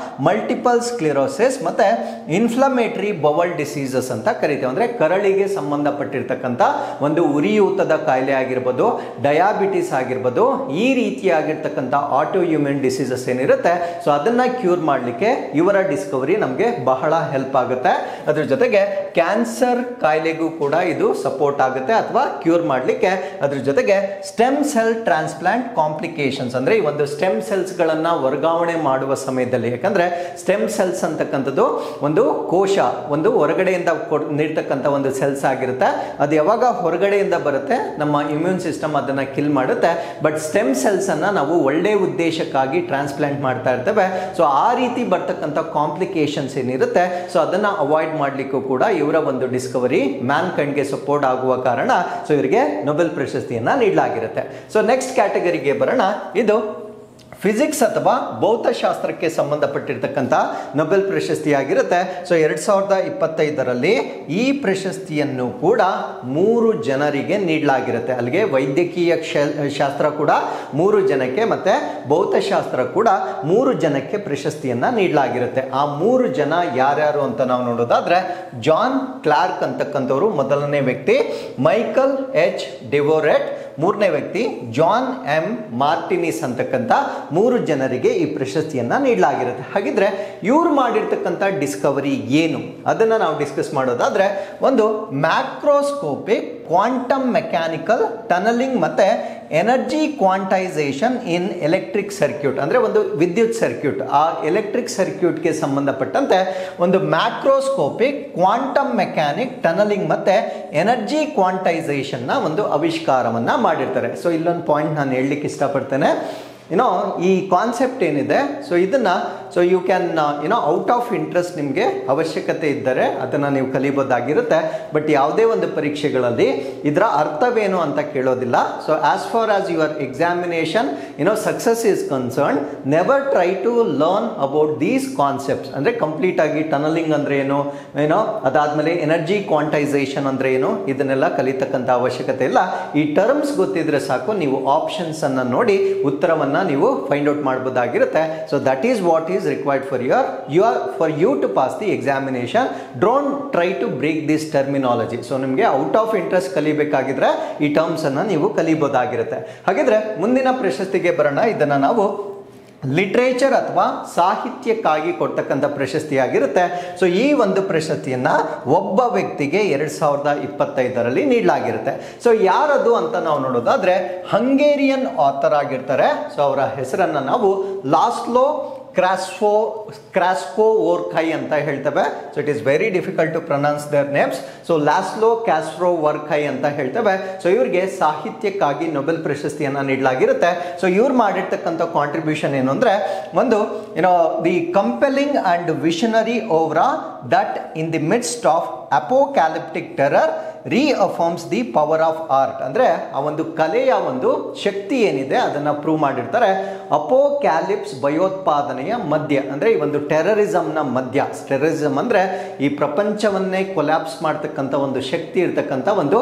ಮಲ್ಟಿಪಲ್ ಸ್ಕ್ಲಿರೋಸಿಸ್ ಮತ್ತೆ ಇನ್ಫ್ಲಮೇಟರಿ ಬವಲ್ ಡಿಸೀಸಸ್ ಅಂತ ಕರಿತೇವೆ. ಅಂದ್ರೆ ಕರಳಿಗೆ ಸಂಬಂಧಪಟ್ಟಿರ್ತಕ್ಕಂಥ ಒಂದು ಉರಿಯೂತದ ಕಾಯಿಲೆ ಆಗಿರ್ಬೋದು, ಡಯಾಬಿಟಿಸ್ ಆಗಿರ್ಬೋದು, ಈ ರೀತಿಯಾಗಿರ್ತಕ್ಕಂಥ ಆಟೋ ಇಮ್ಯೂನ್ ಡಿಸೀಸಸ್ ಏನಿರುತ್ತೆ ಸೊ ಅದನ್ನ ಕ್ಯೂರ್ ಮಾಡಲಿಕ್ಕೆ ಇವರ ಡಿಸ್ಕವರಿ ನಮಗೆ ಬಹಳ ಹೆಲ್ಪ್ ಆಗುತ್ತೆ. ಅದ್ರ ಜೊತೆಗೆ ಕ್ಯಾನ್ಸರ್ ಕಾಯಿಲೆಗೂ ಕೂಡ ಇದು ಸಪೋರ್ಟ್ ಆಗುತ್ತೆ ಅಥವಾ ಕ್ಯೂರ್ ಮಾಡಲಿಕ್ಕೆ. ಅದ್ರ ಜೊತೆಗೆ ಸ್ಟೆಮ್ ಸೆಲ್ ಟ್ರಾನ್ಸ್ಪ್ಲಾಂಟ್ ಕಾಂಪ್ಲಿಕೇಶನ್ಸ್ ಅಂದ್ರೆ ಈ ಒಂದು ಸ್ಟೆಮ್ ಸೆಲ್ಸ್ ಗಳನ್ನ ವರ್ಗಾವಣೆ ಮಾಡುವ ಸಮಯದಲ್ಲಿ, ಯಾಕಂದ್ರೆ ಸ್ಟೆಮ್ ಸೆಲ್ಸ್ ಅಂತಕ್ಕಂಥದ್ದು ಒಂದು ಕೋಶ, ಒಂದು ಹೊರಗಡೆಯಿಂದ ನೀಡ್ತಕ್ಕಂಥ ಒಂದು ಸೆಲ್ಸ್ ಆಗಿರುತ್ತೆ. ಅದು ಯಾವಾಗ ಹೊರಗಡೆಯಿಂದ ಬರುತ್ತೆ ನಮ್ಮ ಇಮ್ಯೂನ್ ಸಿಸ್ಟಮ್ ಅದನ್ನ ಕಿಲ್ ಮಾಡುತ್ತೆ. ಬಟ್ ಸ್ಟೆಮ್ ಸೆಲ್ಸ್ ಅನ್ನ ನಾವು ಒಳ್ಳೆ ಉದ್ದೇಶಕ್ಕಾಗಿ ಟ್ರಾನ್ಸ್ಪ್ಲಾಂಟ್ ಮಾಡ್ತಾ ಇರ್ತೇವೆ. ಸೊ ಆ ರೀತಿ ಬರ್ತಕ್ಕಂಥ ಕಾಂಪ್ಲಿಕೇಶನ್ಸ್ ಏನಿರುತ್ತೆ ಸೊ ಅದನ್ನ ಅವಾಯ್ಡ್ ಮಾಡ್ಲಿಕ್ಕೂ ಕೂಡ ಇವರ ಒಂದು ಡಿಸ್ಕವರಿ ಮ್ಯಾನ್ ಕೈಂಡ್ಗೆ ಸಪೋರ್ಟ್ ಆಗುವ ಕಾರಣ ಸೊ ಇವರಿಗೆ ನೊಬೆಲ್ ಪ್ರಶಸ್ತಿಯನ್ನ ನೀಡಲಾಗಿರುತ್ತೆ. ಸೊ ನೆಕ್ಸ್ಟ್ ಕ್ಯಾಟಗರಿಗೆ ಬರೋಣ. ಇದು ಫಿಸಿಕ್ಸ್ ಅಥವಾ ಭೌತಶಾಸ್ತ್ರಕ್ಕೆ ಸಂಬಂಧಪಟ್ಟಿರ್ತಕ್ಕಂಥ ನೊಬೆಲ್ ಪ್ರಶಸ್ತಿ ಆಗಿರುತ್ತೆ. ಸೊ 2025 ಈ ಪ್ರಶಸ್ತಿಯನ್ನು ಕೂಡ 3 ಜನರಿಗೆ ನೀಡಲಾಗಿರುತ್ತೆ. ಅಲ್ಲಿಗೆ ವೈದ್ಯಕೀಯ ಶಾಸ್ತ್ರ ಕೂಡ 3 ಜನಕ್ಕೆ ಮತ್ತೆ ಭೌತಶಾಸ್ತ್ರ ಕೂಡ 3 ಜನಕ್ಕೆ ಪ್ರಶಸ್ತಿಯನ್ನ ನೀಡಲಾಗಿರುತ್ತೆ. ಆ 3 ಜನ ಯಾರ್ಯಾರು ಅಂತ ನಾವು ನೋಡೋದಾದ್ರೆ ಜಾನ್ ಕ್ಲಾರ್ಕ್ ಅಂತಕ್ಕಂಥವ್ರು ಮೊದಲನೇ ವ್ಯಕ್ತಿ, ಮೈಕಲ್ ಎಚ್ ಡೆವೋರೆಟ್ ಮೂರನೇ ವ್ಯಕ್ತಿ, ಜಾನ್ ಎಂ ಮಾರ್ಟಿನಿಸ್ ಅಂತಕ್ಕಂಥ 3 ಜನರಿಗೆ ಈ ಪ್ರಶಸ್ತಿಯನ್ನ ನೀಡಲಾಗಿರುತ್ತೆ. ಹಾಗಿದ್ರೆ ಇವ್ರು ಮಾಡಿರ್ತಕ್ಕಂಥ ಡಿಸ್ಕವರಿ ಏನು ಅದನ್ನ ನಾವು ಡಿಸ್ಕಸ್ ಮಾಡೋದಾದ್ರೆ, ಒಂದು ಮ್ಯಾಕ್ರೋಸ್ಕೋಪಿಕ್ ಕ್ವಾಂಟಮ್ ಮೆಕ್ಯಾನಿಕಲ್ ಟನಲಿಂಗ್ ಮತ್ತೆ ಎನರ್ಜಿ ಕ್ವಾಂಟೈಸೇಷನ್ ಇನ್ ಎಲೆಕ್ಟ್ರಿಕ್ ಸರ್ಕ್ಯೂಟ್ ಅಂದ್ರೆ ಒಂದು ವಿದ್ಯುತ್ ಸರ್ಕ್ಯೂಟ್, ಆ ಎಲೆಕ್ಟ್ರಿಕ್ ಸರ್ಕ್ಯೂಟ್ಗೆ ಸಂಬಂಧಪಟ್ಟಂತೆ ಒಂದು ಮ್ಯಾಕ್ರೋಸ್ಕೋಪಿಕ್ ಕ್ವಾಂಟಮ್ ಮೆಕ್ಯಾನಿಕ್ ಟನಲಿಂಗ್ ಮತ್ತೆ ಎನರ್ಜಿ ಕ್ವಾಂಟೈಸೇಷನ್ ನ ಒಂದು ಆವಿಷ್ಕಾರವನ್ನ ಮಾಡಿರ್ತಾರೆ. ಸೊ ಇಲ್ಲೊಂದು ಪಾಯಿಂಟ್ ನಾನು ಹೇಳಲಿಕ್ಕೆ ಇಷ್ಟಪಡ್ತೇನೆ. ಈ ಕಾನ್ಸೆಪ್ಟ್ ಏನಿದೆ ಸೊ ಇದನ್ನ so you can out of interest ನಿಮಗೆ ಅವಶ್ಯಕತೆ ಇದ್ದರೆ ಅದನ್ನ ನೀವು ಕಲಿಬಹುದಾಗಿರುತ್ತೆ. ಬಟ್ ಯಾವುದೇ ಒಂದು ಪರೀಕ್ಷೆಗಳಲ್ಲಿ ಇದರ ಅರ್ಥವೇನು ಅಂತ ಕೇಳೋದಿಲ್ಲ. So as far as your examination success is concern, never try to learn about these concepts. ಅಂದ್ರೆ ಕಂಪ್ಲೀಟ್ ಆಗಿ ಟನಲಿಂಗ್ ಅಂದ್ರೆ ಏನು, ಅದಾದ್ಮೇಲೆ ಎನರ್ಜಿ ಕ್ವಾಂಟೈಸೇಷನ್ ಅಂದ್ರೆ ಏನು, ಇದನ್ನೆಲ್ಲ ಕಲಿತಕ್ಕಂಥ ಅವಶ್ಯಕತೆ ಇಲ್ಲ. ಈ ಟರ್ಮ್ಸ್ ಗೊತ್ತಿದ್ರೆ ಸಾಕು, ನೀವು ಆಪ್ಷನ್ಸ್ ಅನ್ನ ನೋಡಿ ಉತ್ತರವನ್ನ ನೀವು ಫೈಂಡ್ ಔಟ್ ಮಾಡಬಹುದಾಗಿರುತ್ತೆ. So that is what is required for you to pass the examination. Don't try to break this terminology. So ನಿಮಗೆ ಔಟ್ ಆಫ್ ಇಂಟ್ರೆಸ್ಟ್ ಕಲಿಬೇಕಾಗಿದ್ರೆ ಈ ಟರ್ಮ್ಸ್ ಅನ್ನ ನೀವು ಕಲಿಬಹುದಾಗಿರುತ್ತೆ. ಹಾಗಿದ್ರೆ ಮುಂದಿನ ಪ್ರಶಸ್ತಿಗೆ ಬರೋಣ. ಇದನ್ನ ನಾವು ಲಿಟ್ರೇಚರ್ ಅಥವಾ ಸಾಹಿತ್ಯಕ್ಕಾಗಿ ಕೊಡ್ತಕ್ಕಂಥ ಪ್ರಶಸ್ತಿಯಾಗಿರುತ್ತೆ. ಸೊ ಈ ಒಂದು ಪ್ರಶಸ್ತಿಯನ್ನ ಒಬ್ಬ ವ್ಯಕ್ತಿಗೆ 2025ರಲ್ಲಿ ನೀಡಲಾಗಿರುತ್ತೆ. ಸೊ ಯಾರದು ಅಂತ ನಾವು ನೋಡೋದಾದ್ರೆ ಹಂಗೇರಿಯನ್ ಆಥರ್ ಆಗಿರ್ತಾರೆ. ಸೊ ಅವರ ಹೆಸರನ್ನ ನಾವು ಲಾಸ್ಲೋ ಕ್ರಾಸ್ಕೋವೋರ್ಕೈ ಅಂತ ಹೇಳ್ತೇವೆ. So it is very difficult to pronounce their names. So Laszlo Krasznahorkai ಅಂತ ಹೇಳ್ತೇವೆ. ಸೊ ಇವರಿಗೆ ಸಾಹಿತ್ಯಕ್ಕಾಗಿ ನೊಬೆಲ್ ಪ್ರಶಸ್ತಿಯನ್ನ ನೀಡಲಾಗಿರುತ್ತೆ. ಸೊ ಇವ್ರು ಮಾಡಿರ್ತಕ್ಕಂಥ ಕಾಂಟ್ರಿಬ್ಯೂಷನ್ ಏನು ಅಂದ್ರೆ ಒಂದು the compelling and visionary oeuvre that in the midst of apocalyptic terror reaffirms the power of art. ಅಂದ್ರೆ ಆ ಒಂದು ಕಲೆಯ ಒಂದು ಶಕ್ತಿ ಏನಿದೆ ಅದನ್ನ ಪ್ರೂವ್ ಮಾಡಿರ್ತಾರೆ. ಅಪೋಕ್ಯಾಲಿಪ್ಸ್ ಭಯೋತ್ಪಾದನೆಯ ಮಧ್ಯ ಅಂದ್ರೆ ಈ ಒಂದು ಟೆರರಿಸಂನ ಮಧ್ಯ. ಟೆರರಿಸಂ ಅಂದ್ರೆ ಈ ಪ್ರಪಂಚವನ್ನೇ ಕೊಲ್ಯಾಪ್ಸ್ ಮಾಡ್ತಕ್ಕಂಥ ಒಂದು ಶಕ್ತಿ ಇರ್ತಕ್ಕಂಥ ಒಂದು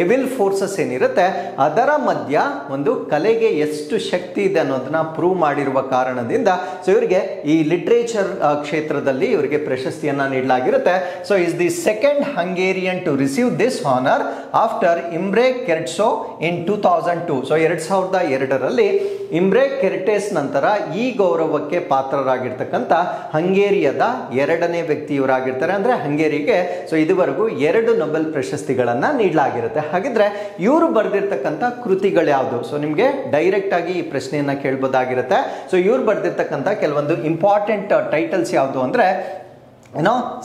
ಎವಿಲ್ ಫೋರ್ಸಸ್ ಏನಿರುತ್ತೆ ಅದರ ಮಧ್ಯ ಒಂದು ಕಲೆಗೆ ಎಷ್ಟು ಶಕ್ತಿ ಇದೆ ಅನ್ನೋದನ್ನ ಪ್ರೂವ್ ಮಾಡಿರುವ ಕಾರಣದಿಂದ ಸೊ ಇವರಿಗೆ ಈ ಲಿಟ್ರೇಚರ್ ಕ್ಷೇತ್ರದಲ್ಲಿ ಇವರಿಗೆ ಪ್ರಶಸ್ತಿಯನ್ನ ನೀಡಲಾಗಿರುತ್ತೆ. So is the second Hungarian to receive this honour after Imre Kertesz in 2002. So 2002ರಲ್ಲಿ ಇಮ್ರೆ ಕೆರ್ಟೆಸ್ ನಂತರ ಈ ಗೌರವಕ್ಕೆ ಪಾತ್ರರಾಗಿರ್ತಕ್ಕಂಥ ಹಂಗೇರಿಯದ ಎರಡನೇ ವ್ಯಕ್ತಿ ಇವರಾಗಿರ್ತಾರೆ. ಅಂದ್ರೆ ಹಂಗೇರಿಗೆ ಸೊ ಇದುವರೆಗೂ 2 ನೊಬೆಲ್ ಪ್ರಶಸ್ತಿಗಳನ್ನ ನೀಡಲಾಗಿರುತ್ತೆ. ಹಾಗಿದ್ರೆ ಇವರು ಬರೆದಿರ್ತಕ್ಕಂಥ ಕೃತಿಗಳು ಯಾವುದು? ಸೊ ನಿಮಗೆ ಡೈರೆಕ್ಟ್ ಆಗಿ ಈ ಪ್ರಶ್ನೆಯನ್ನ ಕೇಳಬಹುದಾಗಿರುತ್ತೆ. ಸೊ ಇವ್ರು ಬರೆದಿರ್ತಕ್ಕಂಥ ಕೆಲವೊಂದು ಇಂಪಾರ್ಟೆಂಟ್ ಟೈಟಲ್ಸ್ ಯಾವುದು ಅಂದ್ರೆ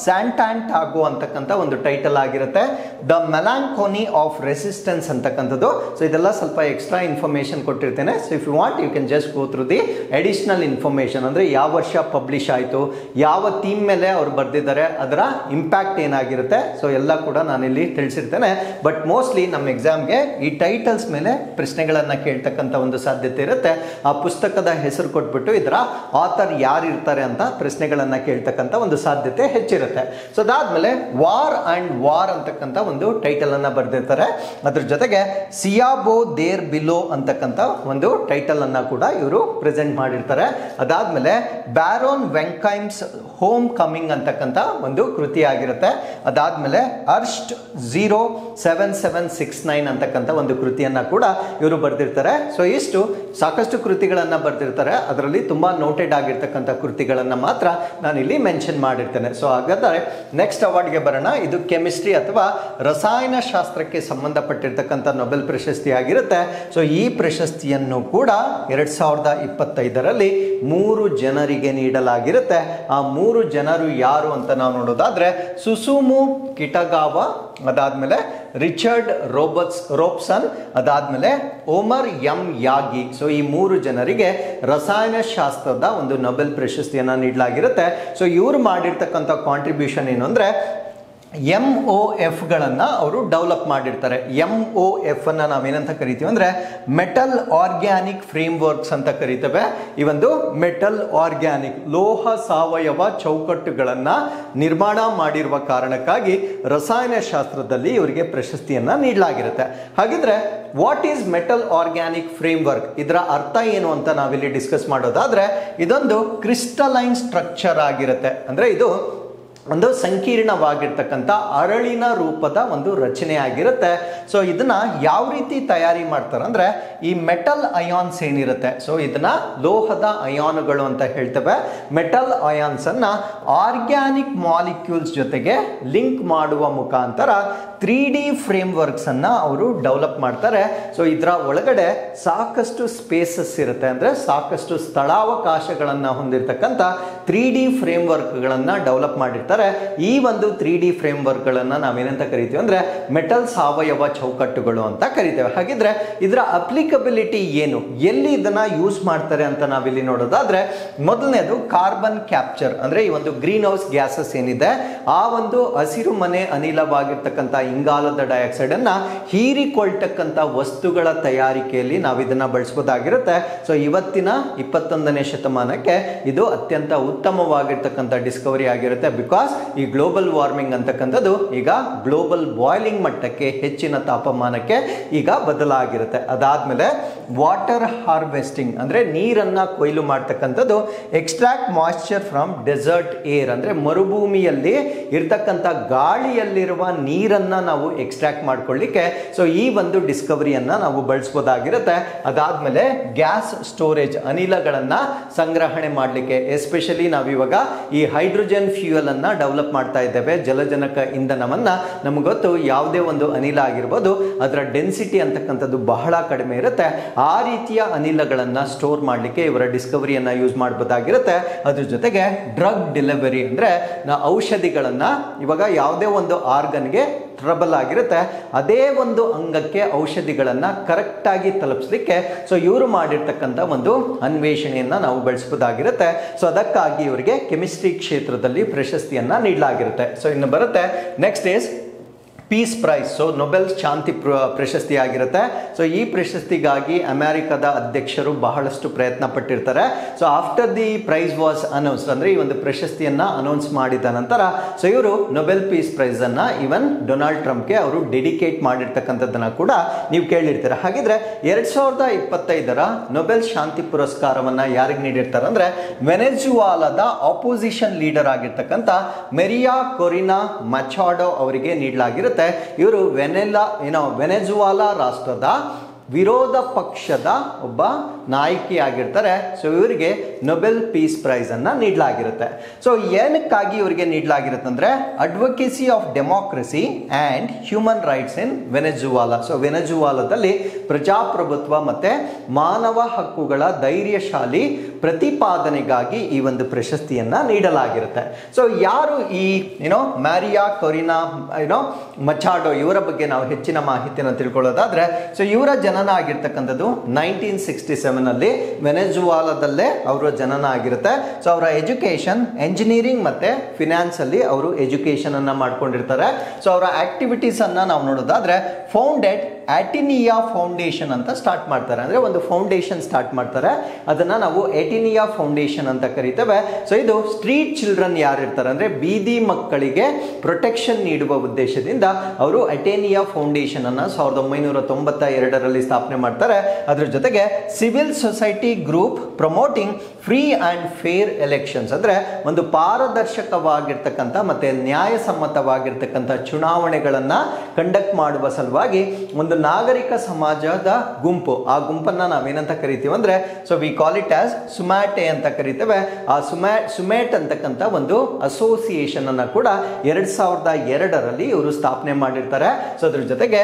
ಸ್ಯಾಂಟಾಂಟ್ ಆಗೋ ಅಂತಕ್ಕಂಥ ಒಂದು ಟೈಟಲ್ ಆಗಿರುತ್ತೆ. ದ ಮೆಲಾಂಕೋನಿ ಆಫ್ ರೆಸಿಸ್ಟೆನ್ಸ್ ಅಂತಕ್ಕಂಥದ್ದು. ಸೊ ಇದೆಲ್ಲ ಸ್ವಲ್ಪ ಎಕ್ಸ್ಟ್ರಾ ಇನ್ಫಾರ್ಮೇಶನ್ ಕೊಟ್ಟಿರ್ತೇನೆ. So if you want you can just go through the additional information. ಅಂದ್ರೆ ಯಾವ ವರ್ಷ ಪಬ್ಲಿಷ್ ಆಯಿತು, ಯಾವ ಥೀಮ್ ಮೇಲೆ ಅವ್ರು ಬರೆದಿದ್ದಾರೆ, ಅದರ ಇಂಪ್ಯಾಕ್ಟ್ ಏನಾಗಿರುತ್ತೆ, ಸೊ ಎಲ್ಲ ಕೂಡ ನಾನಿಲ್ಲಿ ತಿಳಿಸಿರ್ತೇನೆ. ಬಟ್ ಮೋಸ್ಟ್ಲಿ ನಮ್ಮ ಎಕ್ಸಾಮ್ಗೆ ಈ ಟೈಟಲ್ಸ್ ಮೇಲೆ ಪ್ರಶ್ನೆಗಳನ್ನ ಕೇಳ್ತಕ್ಕಂಥ ಒಂದು ಸಾಧ್ಯತೆ ಇರುತ್ತೆ. ಆ ಪುಸ್ತಕದ ಹೆಸರು ಕೊಟ್ಬಿಟ್ಟು ಇದರ ಆಥರ್ ಯಾರು ಇರ್ತಾರೆ ಅಂತ ಪ್ರಶ್ನೆಗಳನ್ನ ಕೇಳ್ತಕ್ಕಂಥ ಒಂದು ಸಾಧ್ಯತೆ ಹೆಚ್ಚಿರುತ್ತೆ. ಸೊ ಅದಾದ್ಮೇಲೆ ವಾರ್ ಅಂಡ್ ವಾರ್ ಅಂತಕ್ಕಂಥ ಒಂದು ಟೈಟಲ್ ಅನ್ನ ಬರೆದಿರ್ತಾರೆ. ಅದ್ರ ಜೊತೆಗೆ ಸಿಯಾಬೋ ದೇರ್ ಬಿಲೋ ಅಂತಕ್ಕಂಥ ಒಂದು ಟೈಟಲ್ ಅನ್ನ ಕೂಡ ಇವರು ಪ್ರೆಸೆಂಟ್ ಮಾಡಿರ್ತಾರೆ. ಅದಾದ್ಮೇಲೆ ಬ್ಯಾರೋನ್ ವೆಂಕೈಮ್ಸ್ ಹೋಮ್ ಕಮಿಂಗ್ ಅಂತಕ್ಕಂಥ ಒಂದು ಕೃತಿ ಆಗಿರುತ್ತೆ. ಅದಾದ್ಮೇಲೆ ಅರ್ಸ್ಟ್ 07769 ಅಂತಕ್ಕಂಥ ಒಂದು ಕೃತಿಯನ್ನ ಕೂಡ ಇವರು ಬರೆದಿರ್ತಾರೆ. ಸೊ ಇಷ್ಟು ಸಾಕಷ್ಟು ಕೃತಿಗಳನ್ನ ಬರೆದಿರ್ತಾರೆ. ಅದರಲ್ಲಿ ತುಂಬಾ ನೋಟೆಡ್ ಆಗಿರ್ತಕ್ಕಂಥ ಕೃತಿಗಳನ್ನ ಮಾತ್ರ ನಾನು ಇಲ್ಲಿ ಮೆನ್ಷನ್ ಮಾಡಿರ್ತೇನೆ. ಸೊ ಹಾಗಾದ್ರೆ ನೆಕ್ಸ್ಟ್ ಅವಾರ್ಡ್ಗೆ ಬರೋಣ. ಇದು ಕೆಮಿಸ್ಟ್ರಿ ಅಥವಾ ರಸಾಯನ ಶಾಸ್ತ್ರಕ್ಕೆ ಸಂಬಂಧಪಟ್ಟಿರ್ತಕ್ಕಂಥ ನೊಬೆಲ್ ಪ್ರಶಸ್ತಿ ಆಗಿರುತ್ತೆ. ಸೊ ಈ ಪ್ರಶಸ್ತಿಯನ್ನು ಕೂಡ 2025ರಲ್ಲಿ 3 ಜನರಿಗೆ ನೀಡಲಾಗಿರುತ್ತೆ. ಆ 3 ಜನರು ಯಾರು ಅಂತ ನಾವು ನೋಡೋದಾದ್ರೆ ಸುಸುಮು ಕಿಟಗಾವ, ಅದಾದ್ಮೇಲೆ ರಿಚರ್ಡ್ ರೋಬ್ಸನ್, ಅದಾದ್ಮೇಲೆ ಓಮರ್ ಎಂ ಯಾಗಿ. ಸೊ ಈ 3 ಜನರಿಗೆ ರಸಾಯನ ಶಾಸ್ತ್ರದ ಒಂದು ನೊಬೆಲ್ ಪ್ರಶಸ್ತಿಯನ್ನ ನೀಡಲಾಗಿರುತ್ತೆ. ಸೊ ಇವರು ಮಾಡಿರ್ತಕ್ಕಂಥ ಕಾಂಟ್ರಿಬ್ಯೂಷನ್ ಏನು ಅಂದ್ರೆ MOF ಗಳನ್ನ ಅವರು ಡೆವಲಪ್ ಮಾಡಿರ್ತಾರೆ. MOF ಅನ್ನ ನಾವೇನಂತ ಕರಿತೀವಿ ಅಂದ್ರೆ ಮೆಟಲ್ ಆರ್ಗ್ಯಾನಿಕ್ ಫ್ರೇಮ್ ವರ್ಕ್ಸ್ ಅಂತ ಕರಿತೇವೆ. ಈ ಒಂದು ಮೆಟಲ್ ಆರ್ಗ್ಯಾನಿಕ್ ಲೋಹ ಸಾವಯವ ಚೌಕಟ್ಟುಗಳನ್ನ ನಿರ್ಮಾಣ ಮಾಡಿರುವ ಕಾರಣಕ್ಕಾಗಿ ರಸಾಯನ ಶಾಸ್ತ್ರದಲ್ಲಿ ಇವರಿಗೆ ಪ್ರಶಸ್ತಿಯನ್ನ ನೀಡಲಾಗಿರುತ್ತೆ. ಹಾಗಿದ್ರೆ what is metal organic frame work? ಇದರ ಅರ್ಥ ಏನು ಅಂತ ನಾವಿಲ್ಲಿ ಡಿಸ್ಕಸ್ ಮಾಡೋದಾದ್ರೆ ಇದೊಂದು ಕ್ರಿಸ್ಟಲೈನ್ ಸ್ಟ್ರಕ್ಚರ್ ಆಗಿರುತ್ತೆ. ಅಂದ್ರೆ ಇದು ಒಂದು ಸಂಕೀರ್ಣವಾಗಿರ್ತಕ್ಕಂಥ ಅರಳಿನ ರೂಪದ ಒಂದು ರಚನೆ ಆಗಿರುತ್ತೆ. ಸೊ ಇದನ್ನ ಯಾವ ರೀತಿ ತಯಾರಿ ಮಾಡ್ತಾರೆ ಅಂದ್ರೆ ಈ ಮೆಟಲ್ ಅಯಾನ್ಸ್ ಏನಿರುತ್ತೆ, ಸೊ ಇದನ್ನ ಲೋಹದ ಅಯಾನುಗಳು ಅಂತ ಹೇಳ್ತೇವೆ. ಮೆಟಲ್ ಅಯಾನ್ಸ್ ಅನ್ನ ಆರ್ಗ್ಯಾನಿಕ್ ಮಾಲಿಕ್ಯೂಲ್ಸ್ ಜೊತೆಗೆ ಲಿಂಕ್ ಮಾಡುವ ಮುಖಾಂತರ 3D ಫ್ರೇಮ್ ವರ್ಕ್ಸ್ ಅನ್ನ ಅವರು ಡೆವಲಪ್ ಮಾಡ್ತಾರೆ. ಸೊ ಇದರ ಒಳಗಡೆ ಸಾಕಷ್ಟು ಸ್ಪೇಸಸ್ ಇರುತ್ತೆ, ಅಂದ್ರೆ ಸಾಕಷ್ಟು ಸ್ಥಳಾವಕಾಶಗಳನ್ನ ಹೊಂದಿರತಕ್ಕಂಥ 3D ಫ್ರೇಮ್ ವರ್ಕ್ಗಳನ್ನ ಡೆವಲಪ್ ಮಾಡಿರ್ತಾರೆ. ಈ ಒಂದು 3D ಫ್ರೇಮ್ ವರ್ಕ್ಗಳನ್ನ ನಾವೇನಂತ ಕರಿತೀವಿ ಅಂದ್ರೆ ಮೆಟಲ್ ಸಾವಯವ ಚೌಕಟ್ಟುಗಳು ಅಂತ ಕರಿತೇವೆ. ಹಾಗಿದ್ರೆ ಇದರ ಅಪ್ಲಿಕಬಿಲಿಟಿ ಏನು, ಎಲ್ಲಿ ಇದನ್ನ ಯೂಸ್ ಮಾಡ್ತಾರೆ ಅಂತ ನಾವಿಲ್ಲಿ ನೋಡೋದಾದ್ರೆ ಮೊದಲನೇದು ಕಾರ್ಬನ್ ಕ್ಯಾಪ್ಚರ್. ಅಂದ್ರೆ ಈ ಒಂದು ಗ್ರೀನ್ ಹೌಸ್ ಗ್ಯಾಸಸ್ ಏನಿದೆ ಆ ಒಂದು ಹಸಿರು ಮನೆ ಅನಿಲವಾಗಿರ್ತಕ್ಕಂಥ ಇಂಗಾಲದ ಡೈಆಕ್ಸೈಡ್ ಅನ್ನ ಹೀರಿಕೊಳ್ತಕ್ಕಂಥ ವಸ್ತುಗಳ ತಯಾರಿಕೆಯಲ್ಲಿ ನಾವು ಇದನ್ನ ಬಳಸಬಹುದಾಗಿರುತ್ತೆ. ಸೊ ಇವತ್ತಿನ 21ನೇ ಶತಮಾನಕ್ಕೆ ಇದು ಅತ್ಯಂತ ಉತ್ತಮವಾಗಿರ್ತಕ್ಕಂಥ ಡಿಸ್ಕವರಿ ಆಗಿರುತ್ತೆ. ಬಿಕಾಸ್ ಬಿಕಾಸ್ ಈ ಗ್ಲೋಬಲ್ ವಾರ್ಮಿಂಗ್ ಅಂತಕ್ಕಂಥದ್ದು ಈಗ ಗ್ಲೋಬಲ್ ಬಾಯ್ಲಿಂಗ್ ಮಟ್ಟಕ್ಕೆ, ಹೆಚ್ಚಿನ ತಾಪಮಾನಕ್ಕೆ ಈಗ ಬದಲಾಗಿರುತ್ತೆ. ಅದಾದ್ಮೇಲೆ ವಾಟರ್ ಹಾರ್ವೆಸ್ಟಿಂಗ್ ಅಂದ್ರೆ ನೀರನ್ನ ಕೊಯ್ಲು ಮಾಡ್ತಕ್ಕಂಥದ್ದು. Extract moisture from desert air ಅಂದ್ರೆ ಮರುಭೂಮಿಯಲ್ಲಿ ಇರ್ತಕ್ಕಂಥ ಗಾಳಿಯಲ್ಲಿರುವ ನೀರನ್ನ ನಾವು ಎಕ್ಸ್ಟ್ರಾಕ್ಟ್ ಮಾಡ್ಕೊಳ್ಳಿಕ್ಕೆ ಸೊ ಈ ಒಂದು ಡಿಸ್ಕವರಿಯನ್ನ ನಾವು ಬಳಸಬಹುದಾಗಿರುತ್ತೆ. ಅದಾದ್ಮೇಲೆ ಗ್ಯಾಸ್ ಸ್ಟೋರೇಜ್, ಅನಿಲಗಳನ್ನ ಸಂಗ್ರಹಣೆ ಮಾಡಲಿಕ್ಕೆ, ಎಸ್ಪೆಷಲಿ ನಾವಿವಾಗ ಈ ಹೈಡ್ರೋಜನ್ ಫ್ಯೂಯಲ್ ಅನ್ನ ಡೆವಲಪ್ ಮಾಡ್ತಾ ಇದ್ದೇವೆ. ಜಲಜನಕ ಇಂಧನವನ್ನ ನಮ್ಗೆ ಗೊತ್ತು, ಯಾವುದೇ ಒಂದು ಅನಿಲ ಆಗಿರ್ಬೋದು ಅದರ ಡೆನ್ಸಿಟಿ ಅಂತಕ್ಕಂಥದ್ದು ಬಹಳ ಕಡಿಮೆ ಇರುತ್ತೆ. ಆ ರೀತಿಯ ಅನಿಲಗಳನ್ನ ಸ್ಟೋರ್ ಮಾಡಲಿಕ್ಕೆ ಇವರ ಡಿಸ್ಕವರಿಯನ್ನ ಯೂಸ್ ಮಾಡಬಹುದಾಗಿರುತ್ತೆ. ಅದ್ರ ಜೊತೆಗೆ ಡ್ರಗ್ ಡೆಲಿವರಿ ಅಂದ್ರೆ ಔಷಧಿಗಳನ್ನ, ಇವಾಗ ಯಾವುದೇ ಒಂದು ಆರ್ಗನ್ಗೆ ಟ್ರಬಲ್ ಆಗಿರುತ್ತೆ, ಅದೇ ಒಂದು ಅಂಗಕ್ಕೆ ಔಷಧಿಗಳನ್ನ ಕರೆಕ್ಟ್ ಆಗಿ ತಲುಪಿಸಲಿಕ್ಕೆ ಸೊ ಇವರು ಮಾಡಿರ್ತಕ್ಕಂಥ ಒಂದು ಅನ್ವೇಷಣೆಯನ್ನ ನಾವು ಬಳಸಬಹುದಾಗಿರುತ್ತೆ. ಸೊ ಅದಕ್ಕಾಗಿ ಇವರಿಗೆ ಕೆಮಿಸ್ಟ್ರಿ ಕ್ಷೇತ್ರದಲ್ಲಿ ಪ್ರಶಸ್ತಿಯನ್ನ ನೀಡಲಾಗಿರುತ್ತೆ. ಸೊ ಇನ್ನು ಬರುತ್ತೆ next is peace prize. So Nobel ಶಾಂತಿ ಪ್ರಶಸ್ತಿ ಆಗಿರುತ್ತೆ. ಸೊ ಈ ಪ್ರಶಸ್ತಿಗಾಗಿ ಅಮೆರಿಕದ ಅಧ್ಯಕ್ಷರು ಬಹಳಷ್ಟು ಪ್ರಯತ್ನ ಪಟ್ಟಿರ್ತಾರೆ. So after the prize was announced ಅಂದ್ರೆ ಈ ಒಂದು ಪ್ರಶಸ್ತಿಯನ್ನ ಅನೌನ್ಸ್ ಮಾಡಿದ ನಂತರ ಸೊ ಇವರು ನೊಬೆಲ್ ಪೀಸ್ ಪ್ರೈಸ್ ಅನ್ನ ಇವನ್ ಡೊನಾಲ್ಡ್ ಟ್ರಂಪ್ಗೆ ಅವರು ಡೆಡಿಕೇಟ್ ಮಾಡಿರ್ತಕ್ಕಂಥದ್ದನ್ನ ಕೂಡ ನೀವು ಕೇಳಿರ್ತೀರ. ಹಾಗಿದ್ರೆ 2025 ನೊಬೆಲ್ ಶಾಂತಿ ಪುರಸ್ಕಾರವನ್ನ ಯಾರಿಗೆ ನೀಡಿರ್ತಾರೆ ಅಂದ್ರೆ ವೆನೆಜುವಾಲಾದ ಆಪೋಸಿಷನ್ ಲೀಡರ್ ಆಗಿರ್ತಕ್ಕಂಥ ಮೆರಿಯಾ ಕೊರಿನಾ ಮಚಾಡೋ ಅವರಿಗೆ ನೀಡಲಾಗಿರುತ್ತೆ. ಇವರು ವೆನೆಜುವಾಲಾ ರಾಷ್ಟ್ರದ ವಿರೋಧ ಪಕ್ಷದ ಒಬ್ಬ ನಾಯಕಿಯಾಗಿರ್ತಾರೆ. ಸೊ ಇವರಿಗೆ ನೊಬೆಲ್ ಪೀಸ್ ಪ್ರೈಸ್ ಅನ್ನ ನೀಡಲಾಗಿರುತ್ತೆ. ಸೊ ಏನಕ್ಕಾಗಿ ಇವರಿಗೆ ನೀಡಲಾಗಿರುತ್ತೆ ಅಂದ್ರೆ advocacy of democracy and human rights in Venezuela. So ವೆನೆಜುವಾಲಾದಲ್ಲಿ ಪ್ರಜಾಪ್ರಭುತ್ವ ಮತ್ತೆ ಮಾನವ ಹಕ್ಕುಗಳ ಧೈರ್ಯಶಾಲಿ ಪ್ರತಿಪಾದನೆಗಾಗಿ ಈ ಒಂದು ಪ್ರಶಸ್ತಿಯನ್ನ ನೀಡಲಾಗಿರುತ್ತೆ. ಸೊ ಯಾರು ಈ ಮ್ಯಾರಿಯಾ ಕೊರಿನಾ ಮಚಾಡೋ ಇವರ ಬಗ್ಗೆ ನಾವು ಹೆಚ್ಚಿನ ಮಾಹಿತಿಯನ್ನು ತಿಳ್ಕೊಳ್ಳೋದಾದ್ರೆ ಸೊ ಇವರ ಜನನ ಆಗಿರ್ತಕ್ಕಂಥದ್ದು 1967 ಅಲ್ಲಿ ವೆನೆಜುವಾಲಾದಲ್ಲೇ ಅವರ ಜನನ ಆಗಿರುತ್ತೆ. ಸೊ ಅವರ ಎಜುಕೇಶನ್ ಎಂಜಿನಿಯರಿಂಗ್ ಮತ್ತೆ ಫಿನಾನ್ಸ್ ಅಲ್ಲಿ ಅವರು ಎಜುಕೇಶನ್ ಅನ್ನ ಮಾಡ್ಕೊಂಡಿರ್ತಾರೆ. ಸೊ ಅವರ ಆಕ್ಟಿವಿಟೀಸ್ ಅನ್ನ ನಾವು ನೋಡೋದಾದ್ರೆ ಫೌಂಡೆಡ್ ಆಟಿನಿಯಾ ಫೌಂಡೇಶನ್ ಅಂತ ಸ್ಟಾರ್ಟ್ ಮಾಡ್ತಾರೆ. ಅಂದ್ರೆ ಒಂದು ಫೌಂಡೇಶನ್ ಸ್ಟಾರ್ಟ್ ಮಾಡ್ತಾರೆ, ಅದನ್ನ ನಾವು ಆಟಿನಿಯಾ ಫೌಂಡೇಶನ್ ಅಂತ ಕರಿತೇವೆ. ಸೊ ಇದು ಸ್ಟ್ರೀಟ್ ಚಿಲ್ಡ್ರನ್ ಯಾರಿರ್ತಾರೆ ಅಂದ್ರೆ ಬೀದಿ ಮಕ್ಕಳಿಗೆ ಪ್ರೊಟೆಕ್ಷನ್ ನೀಡುವ ಉದ್ದೇಶದಿಂದ ಅವರು ಅಟೇನಿಯಾ ಫೌಂಡೇಶನ್ ಅನ್ನ 1992ರಲ್ಲಿ ಸ್ಥಾಪನೆ ಮಾಡ್ತಾರೆ. ಅದ್ರ ಜೊತೆಗೆ civil society group promoting free and fair elections ಅಂದ್ರೆ ಒಂದು ಪಾರದರ್ಶಕವಾಗಿರ್ತಕ್ಕಂಥ ಮತ್ತೆ ನ್ಯಾಯಸಮ್ಮತವಾಗಿರ್ತಕ್ಕಂಥ ಚುನಾವಣೆಗಳನ್ನ ಕಂಡಕ್ಟ್ ಮಾಡುವ ಸಲುವಾಗಿ ಒಂದು ನಾಗರಿಕ ಸಮಾಜದ ಗುಂಪು, ಆ ಗುಂಪನ್ನ ನಾವೇನಂತ ಕರಿತೀವಿ ಅಂದ್ರೆ so we call it as Sumate ಅಂತ ಕರಿತೇವೆ. ಆ ಸುಮೇಟ್ ಅಂತಕ್ಕಂಥ ಒಂದು ಅಸೋಸಿಯೇಷನ್ ಅನ್ನ ಕೂಡ 2002ರಲ್ಲಿ ಇವರು ಸ್ಥಾಪನೆ ಮಾಡಿರ್ತಾರೆ. ಸೊ ಅದ್ರ ಜೊತೆಗೆ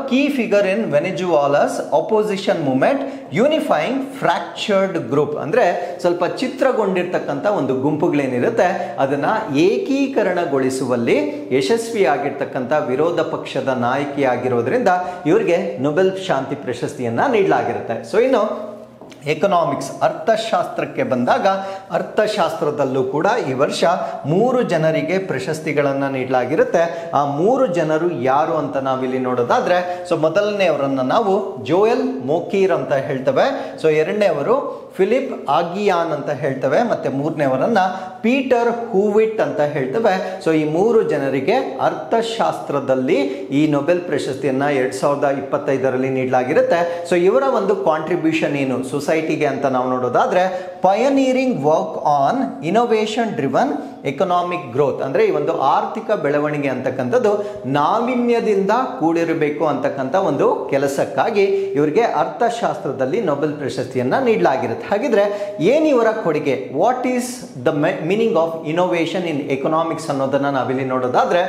key figure in Venezuela's opposition movement unifying fractured group ಅಂದ್ರೆ ಸ್ವಲ್ಪ ಚಿತ್ರಗೊಂಡಿರ್ತಕ್ಕಂಥ ಒಂದು ಗುಂಪುಗಳೇನಿರುತ್ತೆ ಅದನ್ನ ಏಕೀಕರಣಗೊಳಿಸುವಲ್ಲಿ ಯಶಸ್ವಿಯಾಗಿರ್ತಕ್ಕಂಥ ವಿರೋಧ ಪಕ್ಷದ ನಾಯಕಿಯಾಗಿರೋದ್ರಿಂದ ಇವರಿಗೆ ನೊಬೆಲ್ ಶಾಂತಿ ಪ್ರಶಸ್ತಿಯನ್ನ ನೀಡಲಾಗಿರುತ್ತೆ. ಸೊ ಇನ್ನು ಎಕನಾಮಿಕ್ಸ್ ಅರ್ಥಶಾಸ್ತ್ರಕ್ಕೆ ಬಂದಾಗ ಅರ್ಥಶಾಸ್ತ್ರದಲ್ಲೂ ಕೂಡ ಈ ವರ್ಷ 3 ಜನರಿಗೆ ಪ್ರಶಸ್ತಿಗಳನ್ನು ನೀಡಲಾಗಿರುತ್ತೆ. ಆ 3 ಜನರು ಯಾರು ಅಂತ ನಾವಿಲ್ಲಿ ನೋಡೋದಾದ್ರೆ ಸೊ ಮೊದಲನೆಯವರನ್ನ ನಾವು ಜೋಯಲ್ ಮೋಕೀರ್ ಅಂತ ಹೇಳ್ತೇವೆ. ಸೊ ಎರಡನೇವರು ಫಿಲಿಪ್ ಆಗಿಯಾನ್ ಅಂತ ಹೇಳ್ತೇವೆ. ಮತ್ತೆ ಮೂರನೇವರನ್ನ ಪೀಟರ್ ಹೂವಿಟ್ ಅಂತ ಹೇಳ್ತೇವೆ. ಸೊ ಈ 3 ಜನರಿಗೆ ಅರ್ಥಶಾಸ್ತ್ರದಲ್ಲಿ ಈ ನೊಬೆಲ್ ಪ್ರಶಸ್ತಿಯನ್ನ 2025ರಲ್ಲಿ ನೀಡಲಾಗಿರುತ್ತೆ. ಸೊ ಇವರ ಒಂದು ಕಾಂಟ್ರಿಬ್ಯೂಷನ್ ಏನು ಸೊಸೈಟಿಗೆ ಅಂತ ನಾವು ನೋಡೋದಾದ್ರೆ pioneering work on innovation driven economic growth ಅಂದ್ರೆ ಈ ಒಂದು ಆರ್ಥಿಕ ಬೆಳವಣಿಗೆ ಅಂತಕ್ಕಂಥದ್ದು ನಾವೀನ್ಯದಿಂದ ಕೂಡಿರಬೇಕು ಅಂತಕ್ಕಂಥ ಒಂದು ಕೆಲಸಕ್ಕಾಗಿ ಇವರಿಗೆ ಅರ್ಥಶಾಸ್ತ್ರದಲ್ಲಿ ನೊಬೆಲ್ ಪ್ರಶಸ್ತಿಯನ್ನ ನೀಡಲಾಗಿರುತ್ತೆ. ಹಾಗಿದ್ರೆ ಏನು ಇವರ ಕೊಡುಗೆ, what is the meaning of innovation in economics ಅನ್ನೋದನ್ನ ನಾವಿಲ್ಲಿ ನೋಡೋದಾದ್ರೆ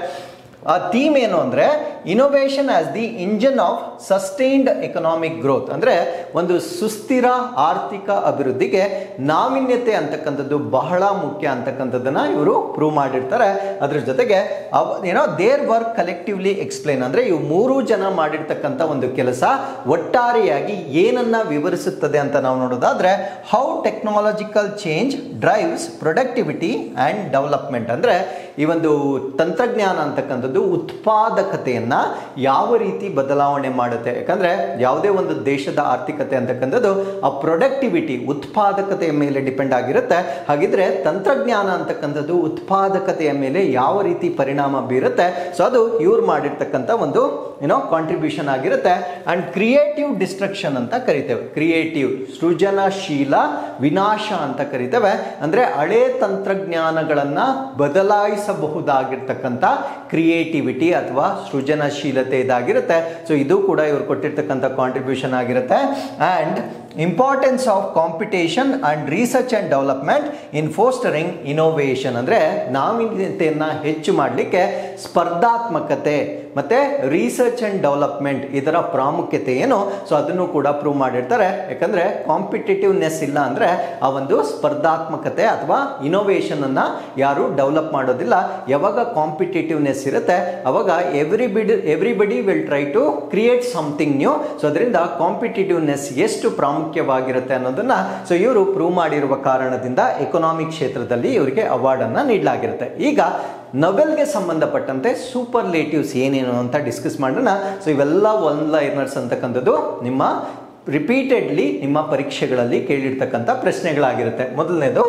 ಆ ಥೀಮ್ ಏನು ಅಂದ್ರೆ innovation as the engine of sustained economic growth ಅಂದ್ರೆ ಒಂದು ಸುಸ್ಥಿರ ಆರ್ಥಿಕ ಅಭಿವೃದ್ಧಿಗೆ ನಾವೀನ್ಯತೆ ಅಂತಕ್ಕಂಥದ್ದು ಬಹಳ ಮುಖ್ಯ ಅಂತಕ್ಕಂಥದ್ದನ್ನ ಇವರು ಪ್ರೂವ್ ಮಾಡಿರ್ತಾರೆ. ಅದ್ರ ಜೊತೆಗೆ ದೇರ್ ವರ್ಕ್ ಕಲೆಕ್ಟಿವ್ಲಿ ಎಕ್ಸ್ಪ್ಲೈನ್ ಅಂದ್ರೆ ಇವು 3 ಜನ ಮಾಡಿರ್ತಕ್ಕಂಥ ಒಂದು ಕೆಲಸ ಒಟ್ಟಾರೆಯಾಗಿ ಏನನ್ನ ವಿವರಿಸುತ್ತದೆ ಅಂತ ನಾವು ನೋಡೋದಾದ್ರೆ how technological change drives productivity and development ಅಂದ್ರೆ ಈ ಒಂದು ತಂತ್ರಜ್ಞಾನ ಅಂತಕ್ಕಂಥದ್ದು ಉತ್ಪಾದಕತೆಯನ್ನ ಆರ್ಥಿಕತೆಯನ್ನ ಯಾವ ರೀತಿ ಬದಲಾವಣೆ ಮಾಡುತ್ತೆ. ಯಾಕಂದ್ರೆ ಯಾವುದೇ ಒಂದು ದೇಶದ ಆರ್ಥಿಕತೆ ಅಂತಕ್ಕಂಥದ್ದು ಆ ಪ್ರೊಡಕ್ಟಿವಿಟಿ ಉತ್ಪಾದಕತೆಯ ಮೇಲೆ ಡಿಪೆಂಡ್ ಆಗಿರುತ್ತೆ. ಹಾಗಿದ್ರೆ ತಂತ್ರಜ್ಞಾನ ಅಂತಕ್ಕಂಥದ್ದು ಉತ್ಪಾದಕತೆಯ ಮೇಲೆ ಯಾವ ರೀತಿ ಪರಿಣಾಮ ಬೀರುತ್ತೆ, ಸೊ ಅದು ಇವ್ರು ಮಾಡಿರ್ತಕ್ಕಂಥ ಒಂದು ಕಾಂಟ್ರಿಬ್ಯೂಷನ್ ಆಗಿರುತ್ತೆ. ಅಂಡ್ ಕ್ರಿಯೇಟಿವ್ ಡಿಸ್ಟ್ರಕ್ಷನ್ ಅಂತ ಕರಿತೇವೆ. ಕ್ರಿಯೇಟಿವ್ ಸೃಜನಶೀಲ ವಿನಾಶ ಅಂತ ಕರಿತೇವೆ. ಅಂದ್ರೆ ಹಳೆ ತಂತ್ರಜ್ಞಾನಗಳನ್ನ ಬದಲಾಯಿಸಬಹುದಾಗಿರ್ತಕ್ಕಂಥ ಕ್ರಿಯೇಟಿವಿಟಿ ಅಥವಾ ಸೃಜನಶೀಲತೆ ಇದಾಗಿರುತ್ತೆ. ಸೊ ಇದು ಕೂಡ ಇವರು ಕೊಟ್ಟಿರ್ತಕ್ಕಂಥ ಕಾಂಟ್ರಿಬ್ಯೂಷನ್ ಆಗಿರುತ್ತೆ. And importance of competition and research and development in fostering innovation, ಅಂದ್ರೆ ನಾವೀನ್ಯತೆಯನ್ನ ಹೆಚ್ಚು ಮಾಡಲಿಕ್ಕೆ ಸ್ಪರ್ಧಾತ್ಮಕತೆ ಮತ್ತೆ ರಿಸರ್ಚ್ ಅಂಡ್ ಡೆವಲಪ್ಮೆಂಟ್ ಇದರ ಪ್ರಾಮುಖ್ಯತೆ ಏನು, ಸೊ ಅದನ್ನು ಕೂಡ ಪ್ರೂವ್ ಮಾಡಿರ್ತಾರೆ. ಯಾಕಂದ್ರೆ ಕಾಂಪಿಟೇಟಿವ್ನೆಸ್ ಇಲ್ಲ ಅಂದ್ರೆ ಆ ಒಂದು ಸ್ಪರ್ಧಾತ್ಮಕತೆ ಅಥವಾ ಇನೋವೇಷನ್ ಅನ್ನ ಯಾರು ಡೆವಲಪ್ ಮಾಡೋದಿಲ್ಲ. ಯಾವಾಗ ಕಾಂಪಿಟೇಟಿವ್ನೆಸ್ ಇರುತ್ತೆ ಅವಾಗ everybody will try to create something new. So ಅದರಿಂದ ಕಾಂಪಿಟೇಟಿವ್ನೆಸ್ ಎಷ್ಟು ಪ್ರಾಮುಖ್ಯವಾಗಿರುತ್ತೆ ಅನ್ನೋದನ್ನ ಸೊ ಇವರು ಪ್ರೂವ್ ಮಾಡಿರುವ ಕಾರಣದಿಂದ ಎಕನಾಮಿಕ್ ಕ್ಷೇತ್ರದಲ್ಲಿ ಇವರಿಗೆ ಅವಾರ್ಡ್ ಅನ್ನ ನೀಡಲಾಗಿರುತ್ತೆ. ಈಗ ನೊಬೆಲ್ಗೆ ಸಂಬಂಧಪಟ್ಟಂತೆ ಸೂಪರ್ಲೇಟಿವ್ಸ್ ಏನೇನು ಅಂತ ಡಿಸ್ಕಸ್ ಮಾಡೋಣ. ಸೊ ಇವೆಲ್ಲ ಒನ್ ಲೈನರ್ಸ್ ಅಂತಕ್ಕಂಥದ್ದು ನಿಮ್ಮ ರಿಪೀಟೆಡ್ಲಿ ನಿಮ್ಮ ಪರೀಕ್ಷೆಗಳಲ್ಲಿ ಕೇಳಿರ್ತಕ್ಕಂಥ ಪ್ರಶ್ನೆಗಳಾಗಿರುತ್ತೆ. ಮೊದಲನೇದು,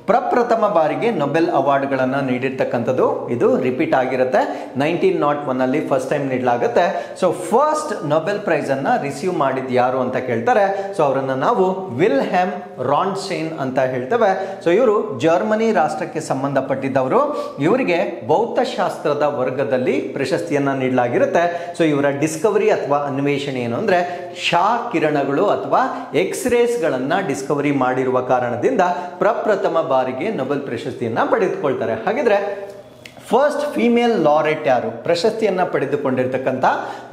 ಪ್ರಪ್ರಥಮ ಬಾರಿಗೆ ನೊಬೆಲ್ ಅವಾರ್ಡ್ಗಳನ್ನು ನೀಡಿರ್ತಕ್ಕಂಥದ್ದು, ಇದು ರಿಪೀಟ್ ಆಗಿರುತ್ತೆ. 1901 ಫಸ್ಟ್ ಟೈಮ್ ನೀಡಲಾಗುತ್ತೆ. ಸೊ ಫಸ್ಟ್ ನೊಬೆಲ್ ಪ್ರೈಸ್ ಅನ್ನ ರಿಸೀವ್ ಮಾಡಿದ್ ಯಾರು ಅಂತ ಕೇಳ್ತಾರೆ. ಸೊ ಅವರನ್ನ ನಾವು ವಿಲ್ಹೆಮ್ ರಾನ್ಸ್ಟೈನ್ ಅಂತ ಹೇಳ್ತೇವೆ. ಸೊ ಇವರು ಜರ್ಮನಿ ರಾಷ್ಟ್ರಕ್ಕೆ ಸಂಬಂಧಪಟ್ಟಿದ್ದವರು. ಇವರಿಗೆ ಭೌತಶಾಸ್ತ್ರದ ವರ್ಗದಲ್ಲಿ ಪ್ರಶಸ್ತಿಯನ್ನ ನೀಡಲಾಗಿರುತ್ತೆ. ಸೊ ಇವರ ಡಿಸ್ಕವರಿ ಅಥವಾ ಅನ್ವೇಷಣೆ ಏನು ಅಂದ್ರೆ ಶಾ ಕಿರಣಗಳು ಅಥವಾ ಎಕ್ಸ್ರೇಸ್ ಗಳನ್ನ ಡಿಸ್ಕವರಿ ಮಾಡಿರುವ ಕಾರಣದಿಂದ ಪ್ರಪ್ರಥಮ ಬಾರಿಗೆ ನೊಬೆಲ್ ಪ್ರಶಸ್ತಿಯನ್ನ ಪಡೆದುಕೊಳ್ತಾರೆ. ಹಾಗಿದ್ರೆ ಫಸ್ಟ್ ಫೀಮೇಲ್ ಲಾರೆಟ್ ಯಾರು, ಪ್ರಶಸ್ತಿಯನ್ನ ಪಡೆದುಕೊಂಡಿರ್ತಕ್ಕಂಥ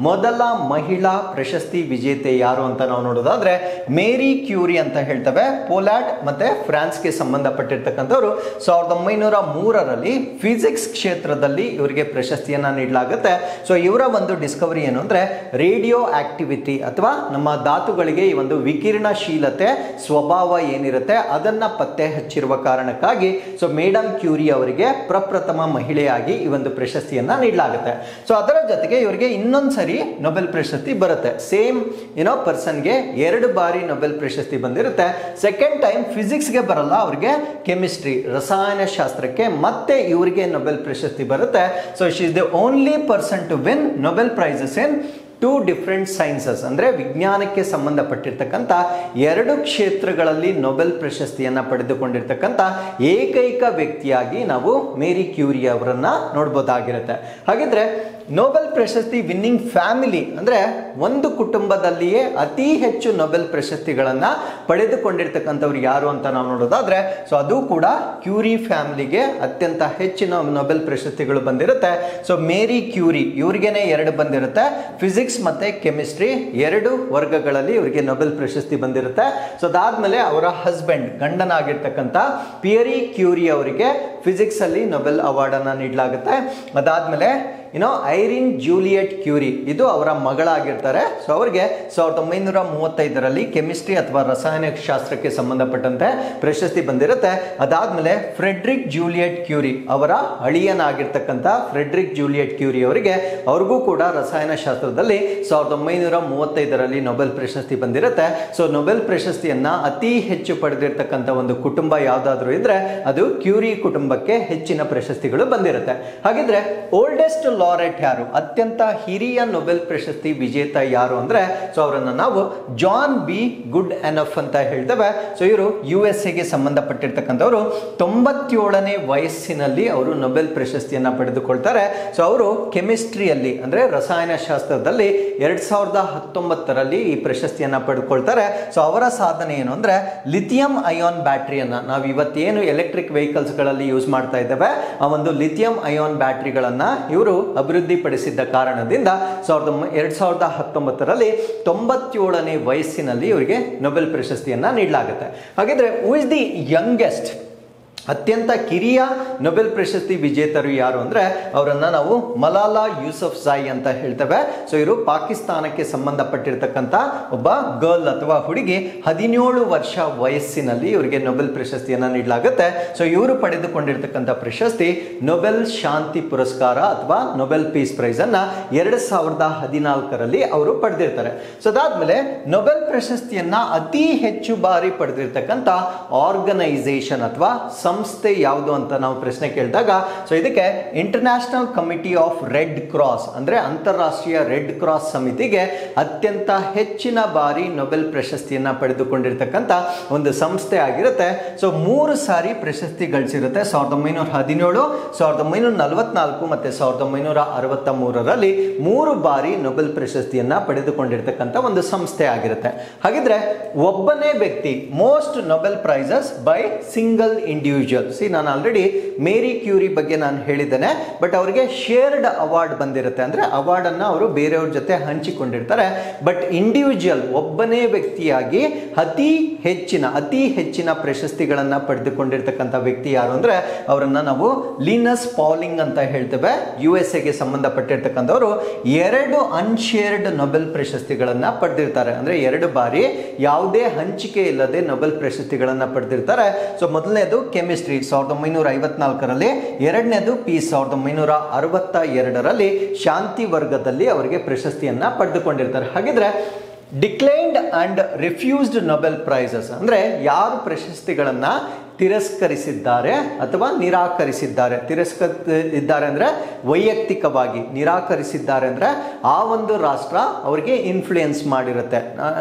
ಮೊದಲ ಮಹಿಳಾ ಪ್ರಶಸ್ತಿ ವಿಜೇತೆ ಯಾರು ಅಂತ ನಾವು ನೋಡೋದಾದ್ರೆ ಮೇರಿ ಕ್ಯೂರಿ ಅಂತ ಹೇಳ್ತೇವೆ. ಪೋಲ್ಯಾಂಡ್ ಮತ್ತೆ ಫ್ರಾನ್ಸ್ಗೆ ಸಂಬಂಧಪಟ್ಟಿರ್ತಕ್ಕಂಥವ್ರು. 1903 ಫಿಸಿಕ್ಸ್ ಕ್ಷೇತ್ರದಲ್ಲಿ ಇವರಿಗೆ ಪ್ರಶಸ್ತಿಯನ್ನ ನೀಡಲಾಗುತ್ತೆ. ಸೊ ಇವರ ಒಂದು ಡಿಸ್ಕವರಿ ಏನು ಅಂದ್ರೆ ರೇಡಿಯೋ ಆಕ್ಟಿವಿಟಿ ಅಥವಾ ನಮ್ಮ ಧಾತುಗಳಿಗೆ ಈ ಒಂದು ವಿಕಿರಣಶೀಲತೆ ಸ್ವಭಾವ ಏನಿರುತ್ತೆ ಅದನ್ನ ಪತ್ತೆ ಹಚ್ಚಿರುವ ಕಾರಣಕ್ಕಾಗಿ ಸೊ ಮೇಡಮ್ ಕ್ಯೂರಿ ಅವರಿಗೆ ಪ್ರಪ್ರಥಮ ಮಹಿಳೆ ಆಗಿ ಈ ಒಂದು ಪ್ರಶಸ್ತಿಯನ್ನ ನೀಡಲಾಗುತ್ತೆ. ಸೊ ಅದರ ಜೊತೆಗೆ ಇವರಿಗೆ ಇನ್ನೊಂದ್ಸರಿ ನೊಬೆಲ್ ಪ್ರಶಸ್ತಿ ಬರುತ್ತೆ. ಸೇಮ್ ಪರ್ಸನ್ಗೆ 2 ಬಾರಿ ನೊಬೆಲ್ ಪ್ರಶಸ್ತಿ ಬಂದಿರುತ್ತೆ. ಸೆಕೆಂಡ್ ಟೈಮ್ ಫಿಸಿಕ್ಸ್ಗೆ ಬರಲ್ಲ, ಅವ್ರಿಗೆ ಕೆಮಿಸ್ಟ್ರಿ ರಸಾಯನಶಾಸ್ತ್ರಕ್ಕೆ ಮತ್ತೆ ಇವರಿಗೆ ನೊಬೆಲ್ ಪ್ರಶಸ್ತಿ ಬರುತ್ತೆ. So she is the only person to win Nobel prizes in 2 different sciences, ಅಂದ್ರೆ ವಿಜ್ಞಾನಕ್ಕೆ ಸಂಬಂಧಪಟ್ಟಿರ್ತಕ್ಕಂಥ 2 ಕ್ಷೇತ್ರಗಳಲ್ಲಿ ನೊಬೆಲ್ ಪ್ರಶಸ್ತಿಯನ್ನ ಪಡೆದುಕೊಂಡಿರ್ತಕ್ಕಂಥ ಏಕೈಕ ವ್ಯಕ್ತಿಯಾಗಿ ನಾವು ಮೇರಿ ಕ್ಯೂರಿ ಅವರನ್ನ ನೋಡಬಹುದಾಗಿರುತ್ತೆ. ಹಾಗಿದ್ರೆ ನೊಬೆಲ್ ಪ್ರಶಸ್ತಿ ವಿನ್ನಿಂಗ್ ಫ್ಯಾಮಿಲಿ ಅಂದ್ರೆ ಒಂದು ಕುಟುಂಬದಲ್ಲಿಯೇ ಅತಿ ಹೆಚ್ಚು ನೊಬೆಲ್ ಪ್ರಶಸ್ತಿಗಳನ್ನ ಪಡೆದುಕೊಂಡಿರ್ತಕ್ಕಂಥವ್ರು ಯಾರು ಅಂತ ನಾವು ನೋಡೋದಾದ್ರೆ ಸೊ ಅದು ಕೂಡ ಕ್ಯೂರಿ ಫ್ಯಾಮಿಲಿಗೆ ಅತ್ಯಂತ ಹೆಚ್ಚಿನ ನೊಬೆಲ್ ಪ್ರಶಸ್ತಿಗಳು ಬಂದಿರುತ್ತೆ. ಸೊ ಮೇರಿ ಕ್ಯೂರಿ ಇವ್ರಿಗೇನೆ 2 ಬಂದಿರುತ್ತೆ. ಫಿಸಿಕ್ಸ್ ಮತ್ತೆ ಕೆಮಿಸ್ಟ್ರಿ 2 ವರ್ಗಗಳಲ್ಲಿ ಇವರಿಗೆ ನೊಬೆಲ್ ಪ್ರಶಸ್ತಿ ಬಂದಿರುತ್ತೆ. ಸೊ ಅದಾದ್ಮೇಲೆ ಅವರ ಹಸ್ಬೆಂಡ್ ಗಂಡನಾಗಿರ್ತಕ್ಕಂಥ ಪಿಯರಿ ಕ್ಯೂರಿ ಅವರಿಗೆ ಫಿಸಿಕ್ಸ್ ಅಲ್ಲಿ ನೊಬೆಲ್ ಅವಾರ್ಡ್ ಅನ್ನ ನೀಡಲಾಗುತ್ತೆ. ಅದಾದ್ಮೇಲೆ ಐರಿನ್ ಜೂಲಿಯಟ್ ಕ್ಯೂರಿ ಇದು ಅವರ ಮಗಳಾಗಿರ್ತಾರೆ. ಸೊ ಅವರಿಗೆ 1935 ಕೆಮಿಸ್ಟ್ರಿ ಅಥವಾ ರಸಾಯನಶಾಸ್ತ್ರಕ್ಕೆ ಸಂಬಂಧಪಟ್ಟಂತೆ ಪ್ರಶಸ್ತಿ ಬಂದಿರುತ್ತೆ. ಅದಾದ್ಮೇಲೆ ಫ್ರೆಡ್ರಿಕ್ ಜೂಲಿಯಟ್ ಕ್ಯೂರಿ ಅವರ ಅಳಿಯನಾಗಿರ್ತಕ್ಕಂಥ ಫ್ರೆಡ್ರಿಕ್ ಜೂಲಿಯಟ್ ಕ್ಯೂರಿ ಅವರಿಗೆ ಅವ್ರಿಗೂ ಕೂಡ ರಸಾಯನಶಾಸ್ತ್ರದಲ್ಲಿ 1935 ನೊಬೆಲ್ ಪ್ರಶಸ್ತಿ ಬಂದಿರುತ್ತೆ. ಸೊ ನೊಬೆಲ್ ಪ್ರಶಸ್ತಿಯನ್ನ ಅತಿ ಹೆಚ್ಚು ಪಡೆದಿರ್ತಕ್ಕಂಥ ಒಂದು ಕುಟುಂಬ ಯಾವ್ದಾದ್ರು ಇದ್ರೆ ಅದು ಕ್ಯೂರಿ ಕುಟುಂಬಕ್ಕೆ ಹೆಚ್ಚಿನ ಪ್ರಶಸ್ತಿಗಳು ಬಂದಿರುತ್ತೆ. ಹಾಗಿದ್ರೆ ಓಲ್ಡೆಸ್ಟ್ ಲಾರೆಟ್ ಯಾರು, ಅತ್ಯಂತ ಹಿರಿಯ ನೊಬೆಲ್ ಪ್ರಶಸ್ತಿ ವಿಜೇತ ಯಾರು ಅಂದ್ರೆ ಸೊ ಅವರನ್ನ ನಾವು ಜಾನ್ ಬಿ ಗುಡ್ ಎನಫ್ ಅಂತ ಹೇಳ್ತೇವೆ. ಸೊ ಇವರು USA ಗೆ ಸಂಬಂಧಪಟ್ಟಿರ್ತಕ್ಕಂಥವರು 97ನೇ ವಯಸ್ಸಿನಲ್ಲಿ ಅವರು ನೊಬೆಲ್ ಪ್ರಶಸ್ತಿಯನ್ನ ಪಡೆದುಕೊಳ್ತಾರೆ. ಸೊ ಅವರು ಕೆಮಿಸ್ಟ್ರಿಯಲ್ಲಿ ಅಂದ್ರೆ ರಸಾಯನಶಾಸ್ತ್ರದಲ್ಲಿ 2019 ಈ ಪ್ರಶಸ್ತಿಯನ್ನ ಪಡೆದುಕೊಳ್ತಾರೆ. ಸೊ ಅವರ ಸಾಧನೆ ಏನು ಅಂದ್ರೆ ಲಿಥಿಯಂ ಅಯಾನ್ ಬ್ಯಾಟರಿಯನ್ನ ನಾವು ಇವತ್ತೇನು ಎಲೆಕ್ಟ್ರಿಕ್ ವೆಹಿಕಲ್ಸ್ ಗಳಲ್ಲಿ ಯೂಸ್ ಮಾಡ್ತಾ ಇದ್ದೇವೆ ಆ ಒಂದು ಲಿಥಿಯಂ ಅಯಾನ್ ಬ್ಯಾಟರಿಗಳನ್ನ ಇವರು ಅಭಿವೃದ್ಧಿಪಡಿಸಿದ್ದ ಕಾರಣದಿಂದ 2019 97ನೇ ವಯಸ್ಸಿನಲ್ಲಿ ಇವರಿಗೆ ನೊಬೆಲ್ ಪ್ರಶಸ್ತಿಯನ್ನ ನೀಡಲಾಗುತ್ತೆ. ಹಾಗಿದ್ರೆ ಹೂ ಇಸ್ ದಿ ಯಂಗೆಸ್ಟ್ ಅತ್ಯಂತ ಕಿರಿಯ ನೊಬೆಲ್ ಪ್ರಶಸ್ತಿ ವಿಜೇತರು ಯಾರು ಅಂದ್ರೆ ಅವರನ್ನ ನಾವು ಮಲಾಲಾ ಯೂಸುಫ್ಜಾಯಿ ಅಂತ ಹೇಳ್ತೇವೆ. ಸೊ ಇವರು ಪಾಕಿಸ್ತಾನಕ್ಕೆ ಸಂಬಂಧಪಟ್ಟಿರ್ತಕ್ಕಂಥ ಒಬ್ಬ ಗರ್ಲ್ ಅಥವಾ ಹುಡುಗಿ, 17 ವರ್ಷ ವಯಸ್ಸಿನಲ್ಲಿ ಇವರಿಗೆ ನೊಬೆಲ್ ಪ್ರಶಸ್ತಿಯನ್ನ ನೀಡಲಾಗುತ್ತೆ. ಸೊ ಇವರು ಪಡೆದುಕೊಂಡಿರ್ತಕ್ಕಂಥ ಪ್ರಶಸ್ತಿ ನೊಬೆಲ್ ಶಾಂತಿ ಪುರಸ್ಕಾರ ಅಥವಾ ನೊಬೆಲ್ ಪೀಸ್ ಪ್ರೈಸ್ ಅನ್ನ 2014ರಲ್ಲಿ ಅವರು ಪಡೆದಿರ್ತಾರೆ. ಸೊ ಅದಾದ್ಮೇಲೆ ನೊಬೆಲ್ ಪ್ರಶಸ್ತಿಯನ್ನ ಅತಿ ಹೆಚ್ಚು ಬಾರಿ ಪಡೆದಿರ್ತಕ್ಕಂಥ ಆರ್ಗನೈಸೇಷನ್ ಅಥವಾ ಸಂಸ್ಥೆ ಯಾವುದು ಅಂತ ನಾವು ಪ್ರಶ್ನೆ ಕೇಳಿದಾಗ, ಸೊ ಇದಕ್ಕೆ international committee of red cross ಅಂದ್ರೆ ಅಂತಾರಾಷ್ಟ್ರೀಯ ರೆಡ್ ಕ್ರಾಸ್ ಸಮಿತಿಗೆ ಅತ್ಯಂತ ಹೆಚ್ಚಿನ ಬಾರಿ ನೊಬೆಲ್ ಪ್ರಶಸ್ತಿಯನ್ನ ಪಡೆದುಕೊಂಡಿರ್ತಕ್ಕಂಥ ಒಂದು ಸಂಸ್ಥೆ ಆಗಿರುತ್ತೆ. ಸೊ 3 ಸಾರಿ ಪ್ರಶಸ್ತಿ ಗಳಿಸಿರುತ್ತೆ. 1917, 1944 ಮತ್ತೆ 1963ರಲ್ಲಿ 3 ಬಾರಿ ನೊಬೆಲ್ ಪ್ರಶಸ್ತಿಯನ್ನ ಪಡೆದುಕೊಂಡಿರ್ತಕ್ಕಂಥ ಒಂದು ಸಂಸ್ಥೆ ಆಗಿರುತ್ತೆ. ಹಾಗಿದ್ರೆ ಒಬ್ಬನೇ ವ್ಯಕ್ತಿ most Nobel prizes by single individual. ನಾನು ಆಲ್ರೆಡಿ ಮೇರಿ ಕ್ಯೂರಿ ಬಗ್ಗೆ ನಾನು ಹೇಳಿದ್ದೇನೆ, ಬಟ್ ಅವರಿಗೆ ಶೇರ್ಡ್ ಅವಾರ್ಡ್ ಬಂದಿರುತ್ತೆ, ಅಂದ್ರೆ ಅವಾರ್ಡ್ ಅನ್ನ ಅವರು ಬೇರೆಯವ್ರ ಜೊತೆ ಹಂಚಿಕೊಂಡಿರ್ತಾರೆ. ಬಟ್ ಇಂಡಿವಿಜುವಲ್ ಒಬ್ಬನೇ ವ್ಯಕ್ತಿಯಾಗಿ ಅತಿ ಹೆಚ್ಚಿನ ಪ್ರಶಸ್ತಿಗಳನ್ನ ಪಡೆದುಕೊಂಡಿರ್ತಕ್ಕಂಥ ವ್ಯಕ್ತಿ ಯಾರು ಅಂದ್ರೆ ಅವರನ್ನ ನಾವು ಲಿನಸ್ ಪೌಲಿಂಗ್ ಅಂತ ಹೇಳ್ತೇವೆ. USA ಸಂಬಂಧಪಟ್ಟಿರ್ತಕ್ಕಂಥವರು 2 ಅನ್ಶೇರ್ಡ್ ನೊಬೆಲ್ ಪ್ರಶಸ್ತಿಗಳನ್ನ ಪಡೆದಿರ್ತಾರೆ, ಅಂದ್ರೆ 2 ಬಾರಿ ಯಾವುದೇ ಹಂಚಿಕೆ ಇಲ್ಲದೆ ನೊಬೆಲ್ ಪ್ರಶಸ್ತಿಗಳನ್ನ ಪಡೆದಿರ್ತಾರೆ. ಸೊ ಮೊದಲನೇದು ಕೆಮಿಸ್ಟ್ರಿ 1954ರಲ್ಲಿ, ಎರಡನೇದು ಪೀಸ್ 1962ರಲ್ಲಿ ಶಾಂತಿ ವರ್ಗದಲ್ಲಿ ಅವರಿಗೆ ಪ್ರಶಸ್ತಿಯನ್ನ ಪಡೆದುಕೊಂಡಿರ್ತಾರೆ. ಹಾಗಿದ್ರೆ ಡಿಕ್ಲೈನ್ಡ್ ಅಂಡ್ ರಿಫ್ಯೂಸ್ಡ್ ನೊಬೆಲ್ ಪ್ರೈಸಸ್ ಅಂದ್ರೆ ಯಾರು ಪ್ರಶಸ್ತಿಗಳನ್ನ ತಿರಸ್ಕರಿಸಿದ್ದಾರೆ ಅಥವಾ ನಿರಾಕರಿಸಿದ್ದಾರೆ. ತಿರಸ್ಕರಿಸಿದ್ದಾರೆ ಅಂದ್ರೆ ವೈಯಕ್ತಿಕವಾಗಿ, ನಿರಾಕರಿಸಿದ್ದಾರೆ ಅಂದ್ರೆ ಆ ಒಂದು ರಾಷ್ಟ್ರ ಅವರಿಗೆ ಇನ್ಫ್ಲೂಯೆನ್ಸ್ ಮಾಡಿರುತ್ತೆ,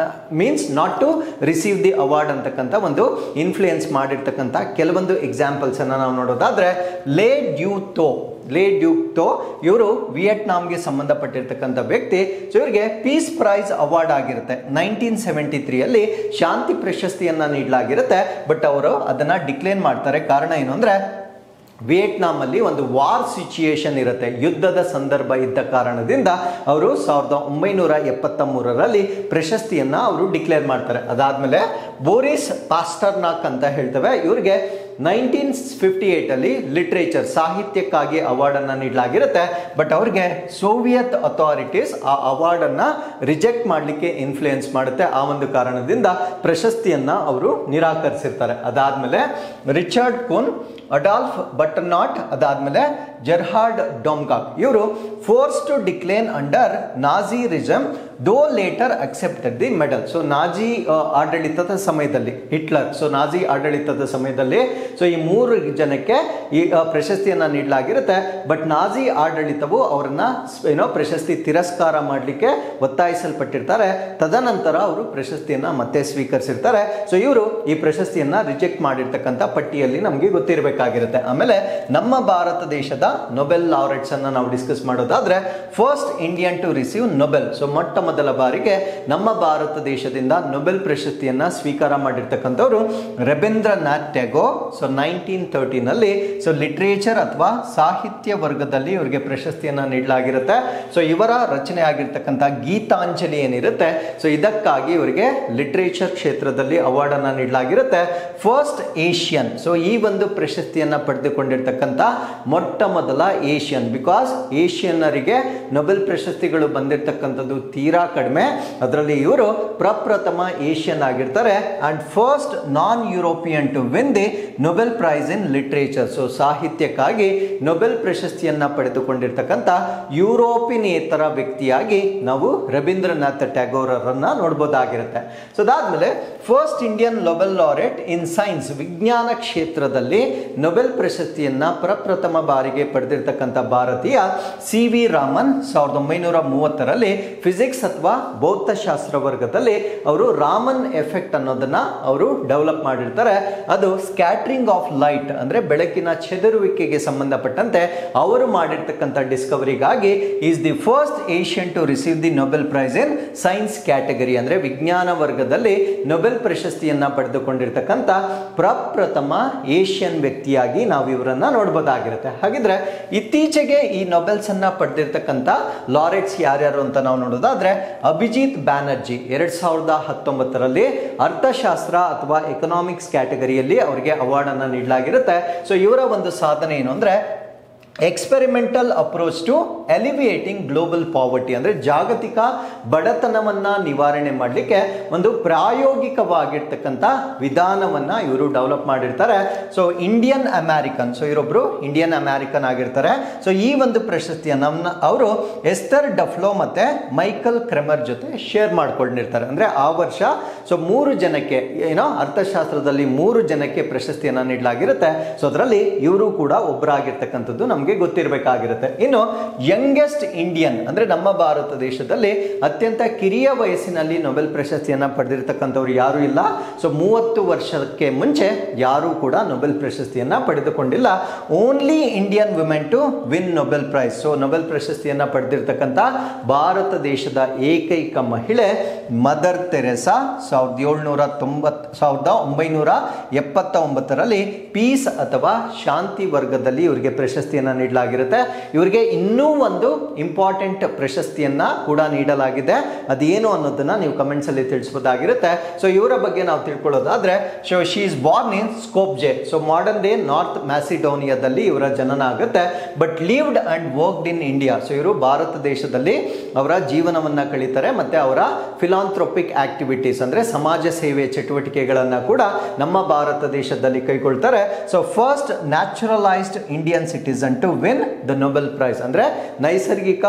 means not to receive the award ಅಂತಕ್ಕಂಥ ಒಂದು ಇನ್ಫ್ಲೂಯೆನ್ಸ್ ಮಾಡಿರ್ತಕ್ಕಂಥ ಕೆಲವೊಂದು ಎಕ್ಸಾಂಪಲ್ಸ್ ಅನ್ನ ನಾವು ನೋಡೋದಾದ್ರೆ, ಲೇ ಡ್ಯೂಕ್ಟೋ ಇವರು ವಿಯೆಟ್ನಾಂಗೆ ಸಂಬಂಧಪಟ್ಟಿರ್ತಕ್ಕಂಥ ವ್ಯಕ್ತಿ. ಸೊ ಇವರಿಗೆ ಪೀಸ್ ಪ್ರೈಸ್ ಅವಾರ್ಡ್ ಆಗಿರುತ್ತೆ. 1973ಯಲ್ಲಿ ಶಾಂತಿ ಪ್ರಶಸ್ತಿಯನ್ನ ನೀಡಲಾಗಿರುತ್ತೆ, ಬಟ್ ಅವರು ಅದನ್ನ ಡಿಕ್ಲೇರ್ ಮಾಡ್ತಾರೆ. ಕಾರಣ ಏನು ಅಂದ್ರೆ ವಿಯೆಟ್ನಾಂ ಅಲ್ಲಿ ಒಂದು ವಾರ್ ಸಿಚುಯೇಷನ್ ಇರುತ್ತೆ, ಯುದ್ಧದ ಸಂದರ್ಭ ಇದ್ದ ಕಾರಣದಿಂದ ಅವರು 1973ರಲ್ಲಿ ಪ್ರಶಸ್ತಿಯನ್ನ ಅವರು ಡಿಕ್ಲೇರ್ ಮಾಡ್ತಾರೆ. ಅದಾದ್ಮೇಲೆ ಬೋರಿಸ್ ಪಾಸ್ಟರ್ನಾಕ್ ಅಂತ ಹೇಳ್ತೇವೆ, ಇವರಿಗೆ 1958ಅಲ್ಲಿ ಲಿಟ್ರೇಚರ್ ಸಾಹಿತ್ಯಕ್ಕಾಗಿ ಅವಾರ್ಡ್ ಅನ್ನ ನೀಡಲಾಗಿರುತ್ತೆ. ಬಟ್ ಅವ್ರಿಗೆ ಸೋವಿಯತ್ ಅಥಾರಿಟೀಸ್ ಆ ಅವಾರ್ಡ್ ಅನ್ನ ರಿಜೆಕ್ಟ್ ಮಾಡಲಿಕ್ಕೆ ಇನ್ಫ್ಲೂಯೆನ್ಸ್ ಮಾಡುತ್ತೆ. ಆ ಒಂದು ಕಾರಣದಿಂದ ಪ್ರಶಸ್ತಿಯನ್ನ ಅವರು ನಿರಾಕರಿಸಿರ್ತಾರೆ. ಅದಾದ್ಮೇಲೆ ರಿಚರ್ಡ್ ಕುನ್, ಅಡಾಲ್ಫ್ ಬಟರ್ನಾಟ್, ಅದಾದ್ಮೇಲೆ ಜೆರ್ಹಾರ್ಡ್ ಡೊಮ್ಗಾಕ್ ಇವರು force to decline under Nazism though later accepted the medal. So Nazi ಆಡಳಿತದ ಸಮಯದಲ್ಲಿ ಹಿಟ್ಲರ್, ಸೊ ನಾಜಿ ಆಡಳಿತದ ಸಮಯದಲ್ಲಿ ಸೊ ಈ 3 ಜನಕ್ಕೆ ಈ ಪ್ರಶಸ್ತಿಯನ್ನ ನೀಡಲಾಗಿರುತ್ತೆ. ಬಟ್ ನಾಜಿ ಆಡಳಿತವು ಅವರನ್ನ ಪ್ರಶಸ್ತಿ ತಿರಸ್ಕಾರ ಮಾಡಲಿಕ್ಕೆ ಒತ್ತಾಯಿಸಲ್ಪಟ್ಟಿರ್ತಾರೆ. ತದನಂತರ ಅವರು ಪ್ರಶಸ್ತಿಯನ್ನ ಮತ್ತೆ ಸ್ವೀಕರಿಸಿರ್ತಾರೆ. ಸೊ ಇವರು ಈ ಪ್ರಶಸ್ತಿಯನ್ನ ರಿಜೆಕ್ಟ್ ಮಾಡಿರ್ತಕ್ಕಂಥ ಪಟ್ಟಿಯಲ್ಲಿ ನಮಗೆ ಗೊತ್ತಿರಬೇಕಾಗಿರುತ್ತೆ. ಆಮೇಲೆ ನಮ್ಮ ಭಾರತ ದೇಶದ ನೊಬೆಲ್ ಲಾರೆಟ್ಸ್ ಅನ್ನ ನಾವು ಡಿಸ್ಕಸ್ ಮಾಡೋದಾದ್ರೆ, first Indian to receive Nobel. So ಮೊಟ್ಟ ಮೊದಲ ಬಾರಿಗೆ ನಮ್ಮ ಭಾರತ ದೇಶದಿಂದ ನೊಬೆಲ್ ಪ್ರಶಸ್ತಿಯನ್ನ ಸ್ವೀಕಾರ ಮಾಡಿರ್ತಕ್ಕಂಥವ್ರು ರವೀಂದ್ರನಾಥ್ ಟ್ಯಾಗೋರ್. ಸೊ 1913ನಲ್ಲಿ ಸೊ ಲಿಟ್ರೇಚರ್ ಅಥವಾ ಸಾಹಿತ್ಯ ವರ್ಗದಲ್ಲಿ ಇವರಿಗೆ ಪ್ರಶಸ್ತಿಯನ್ನ ನೀಡಲಾಗಿರುತ್ತೆ. ಸೊ ಇವರ ರಚನೆ ಆಗಿರ್ತಕ್ಕಂಥ ಗೀತಾಂಜಲಿ ಏನಿರುತ್ತೆ, ಸೊ ಇದಕ್ಕಾಗಿ ಇವರಿಗೆ ಲಿಟ್ರೇಚರ್ ಕ್ಷೇತ್ರದಲ್ಲಿ ಅವಾರ್ಡ್ ಅನ್ನ ನೀಡಲಾಗಿರುತ್ತೆ. ಫಸ್ಟ್ ಏಷ್ಯನ್, ಸೊ ಈ ಒಂದು ಪ್ರಶಸ್ತಿಯನ್ನ ಪಡೆದುಕೊಂಡಿರ್ತಕ್ಕಂಥ ಮೊಟ್ಟ ಮೊದಲ ಏಷ್ಯನ್, ಬಿಕಾಸ್ ಏಷ್ಯನ್ನರಿಗೆ ನೊಬೆಲ್ ಪ್ರಶಸ್ತಿಗಳು ಬಂದಿರತಕ್ಕಂಥದ್ದು ತೀರಾ ಕಡಿಮೆ, ಅದರಲ್ಲಿ ಇವರು ಪ್ರಪ್ರಥಮ ಏಷ್ಯನ್ ಆಗಿರ್ತಾರೆ. And first non European to win the Nobel prize in literature. So ಸಾಹಿತ್ಯಕ್ಕಾಗಿ ನೊಬೆಲ್ ಪ್ರಶಸ್ತಿಯನ್ನ ಪಡೆದುಕೊಂಡಿರ್ತಕ್ಕಂಥ ಯುರೋಪಿನೇತರ ವ್ಯಕ್ತಿಯಾಗಿ ನಾವು ರವೀಂದ್ರನಾಥ್ ಟ್ಯಾಗೋರ್ ಅವರನ್ನ ನೋಡಬಹುದಾಗಿರುತ್ತೆ. ಸೊ ಅದಾದ್ಮೇಲೆ first Indian Nobel laureate in science, ವಿಜ್ಞಾನ ಕ್ಷೇತ್ರದಲ್ಲಿ ನೊಬೆಲ್ ಪ್ರಶಸ್ತಿಯನ್ನ ಪ್ರಪ್ರಥಮ ಬಾರಿಗೆ ಪಡೆದಿರ್ತಕ್ಕಂಥ ಭಾರತೀಯ CV ರಾಮನ್ 1930ರಲ್ಲಿ ಫಿಸಿಕ್ಸ್ ಅಥವಾ ಭೌತಶಾಸ್ತ್ರ ವರ್ಗದಲ್ಲಿ ಅವರು ರಾಮನ್ ಎಫೆಕ್ಟ್ ಅನ್ನೋದನ್ನ ಅವರು ಡೆವಲಪ್ ಮಾಡಿರ್ತಾರೆ. ಅದು ಸ್ಕ್ಯಾಟರಿಂಗ್ ಆಫ್ ಲೈಟ್ ಅಂದ್ರೆ ಬೆಳಕಿನ ಚೆದರುವಿಕೆಗೆ ಸಂಬಂಧಪಟ್ಟಂತೆ ಅವರು ಮಾಡಿರ್ತಕ್ಕಂಥ ಡಿಸ್ಕವರಿಗಾಗಿ is the first Asian to receive the Nobel prize in science category, ಅಂದ್ರೆ ವಿಜ್ಞಾನ ವರ್ಗದಲ್ಲಿ ನೊಬೆಲ್ ಪ್ರಶಸ್ತಿಯನ್ನ ಪಡೆದುಕೊಂಡಿರ್ತಕ್ಕಂಥ ಪ್ರಪ್ರಥಮ ಏಷ್ಯನ್ ವ್ಯಕ್ತಿಯಾಗಿ ನಾವು ಇವರನ್ನ ನೋಡಬಹುದಾಗಿರುತ್ತೆ. ಹಾಗಿದ್ರೆ ಇತ್ತೀಚೆಗೆ ಈ ನೊಬೆಲ್ಸ್ ಅನ್ನ ಪಡೆದಿರ್ತಕ್ಕಂಥ ಲಾರೆಟ್ಸ್ ಯಾರ್ಯಾರು ಅಂತ ನಾವು ನೋಡೋದಾದ್ರೆ ಅಭಿಜಿತ್ ಬ್ಯಾನರ್ಜಿ 2019ರಲ್ಲಿ ಅರ್ಥಶಾಸ್ತ್ರ ಅಥವಾ ಎಕನಾಮಿಕ್ಸ್ ಕ್ಯಾಟಗರಿಯಲ್ಲಿ ಅವರಿಗೆ ಅವಾರ್ಡ್ ಅನ್ನ ನೀಡಲಾಗಿರುತ್ತೆ. ಸೊ ಇವರ ಒಂದು ಸಾಧನೆ ಏನು ಅಂದ್ರೆ experimental approach to alleviating global poverty, ಅಂದ್ರೆ ಜಾಗತಿಕ ಬಡತನವನ್ನ ನಿವಾರಣೆ ಮಾಡಲಿಕ್ಕೆ ಒಂದು ಪ್ರಾಯೋಗಿಕವಾಗಿರ್ತಕ್ಕಂಥ ವಿಧಾನವನ್ನ ಇವರು ಡೆವಲಪ್ ಮಾಡಿರ್ತಾರೆ. ಸೊ ಇಂಡಿಯನ್ ಅಮೆರಿಕನ್, ಸೊ ಇವರೊಬ್ರು ಇಂಡಿಯನ್ ಅಮೆರಿಕನ್ ಆಗಿರ್ತಾರೆ. ಸೊ ಈ ಒಂದು ಪ್ರಶಸ್ತಿಯನ್ನ ಅವರು ಎಸ್ತರ್ ಡಫ್ಲೋ ಮತ್ತೆ ಮೈಕಲ್ ಕ್ರೆಮರ್ ಜೊತೆ ಶೇರ್ ಮಾಡ್ಕೊಂಡಿರ್ತಾರೆ. ಅಂದ್ರೆ ಆ ವರ್ಷ ಸೊ 3 ಜನಕ್ಕೆ ಅರ್ಥಶಾಸ್ತ್ರದಲ್ಲಿ 3 ಜನಕ್ಕೆ ಪ್ರಶಸ್ತಿಯನ್ನ ನೀಡಲಾಗಿರುತ್ತೆ. ಸೊ ಅದರಲ್ಲಿ ಇವರು ಕೂಡ ಒಬ್ಬರಾಗಿರ್ತಕ್ಕಂಥದ್ದು ನಮಗೆ ಗೊತ್ತಿರಬೇಕಾಗಿರುತ್ತೆ. ಇನ್ನು ಯಂಗೆಸ್ಟ್ ಇಂಡಿಯನ್ ಅಂದ್ರೆ ನಮ್ಮ ಭಾರತ ದೇಶದಲ್ಲಿ ಅತ್ಯಂತ ಕಿರಿಯ ವಯಸ್ಸಿನಲ್ಲಿ ನೊಬೆಲ್ ಪ್ರಶಸ್ತಿಯನ್ನ ಪಡೆದಿರ್ತಕ್ಕಂಥವ್ರು ಯಾರು ಇಲ್ಲ. ಸೊ 30 ವರ್ಷಕ್ಕೆ ಮುಂಚೆ ಯಾರು ಕೂಡ ನೊಬೆಲ್ ಪ್ರಶಸ್ತಿಯನ್ನ ಪಡೆದುಕೊಂಡಿಲ್ಲ. Only Indian women to win Nobel prize. So Nobel ಪ್ರಶಸ್ತಿಯನ್ನ ಪಡೆದಿರ್ತಕ್ಕಂಥ ಭಾರತ ದೇಶದ ಏಕೈಕ ಮಹಿಳೆ ಮದರ್ ತೆರೆಸಾ 1979ರಲ್ಲಿ ಪೀಸ್ ಅಥವಾ ಶಾಂತಿ ವರ್ಗದಲ್ಲಿ ಇವರಿಗೆ ಪ್ರಶಸ್ತಿಯನ್ನ ನೀಡಲಾಗಿರುತ್ತೆ. ಇವರಿಗೆ ಇನ್ನೂ ಒಂದು ಇಂಪಾರ್ಟೆಂಟ್ ಪ್ರಶಸ್ತಿಯನ್ನ ಕೂಡ ನೀಡಲಾಗಿದೆ. ಅದೇನು ಅನ್ನೋದನ್ನ ನೀವು ಕಮೆಂಟ್ಸ್ ಅಲ್ಲಿ ತಿಳಿಸಬಹುದಾಗಿರುತ್ತೆ. ಸೊ ಇವರ ಬಗ್ಗೆ ನಾವು ತಿಳ್ಕೊಳ್ಳೋದಾದ್ರೆ she is born in Skopje. So modern day north ಮ್ಯಾಸಿಡೋನಿಯಾದಲ್ಲಿ ಇವರ ಜನನ ಆಗುತ್ತೆ. But lived and worked in India. So ಇವರು ಭಾರತ ದೇಶದಲ್ಲಿ ಅವರ ಜೀವನವನ್ನ ಕಳೀತಾರೆ ಮತ್ತೆ ಅವರ ಫಿಲಾಂಥ್ರೋಪಿಕ್ ಆಕ್ಟಿವಿಟೀಸ್ ಅಂದ್ರೆ ಸಮಾಜ ಸೇವೆ ಚಟುವಟಿಕೆಗಳನ್ನ ಕೂಡ ನಮ್ಮ ಭಾರತ ದೇಶದಲ್ಲಿ ಕೈಗೊಳ್ತಾರೆ. So first naturalised Indian citizen to win the Nobel prize, ಅಂದ್ರೆ ನೈಸರ್ಗಿಕ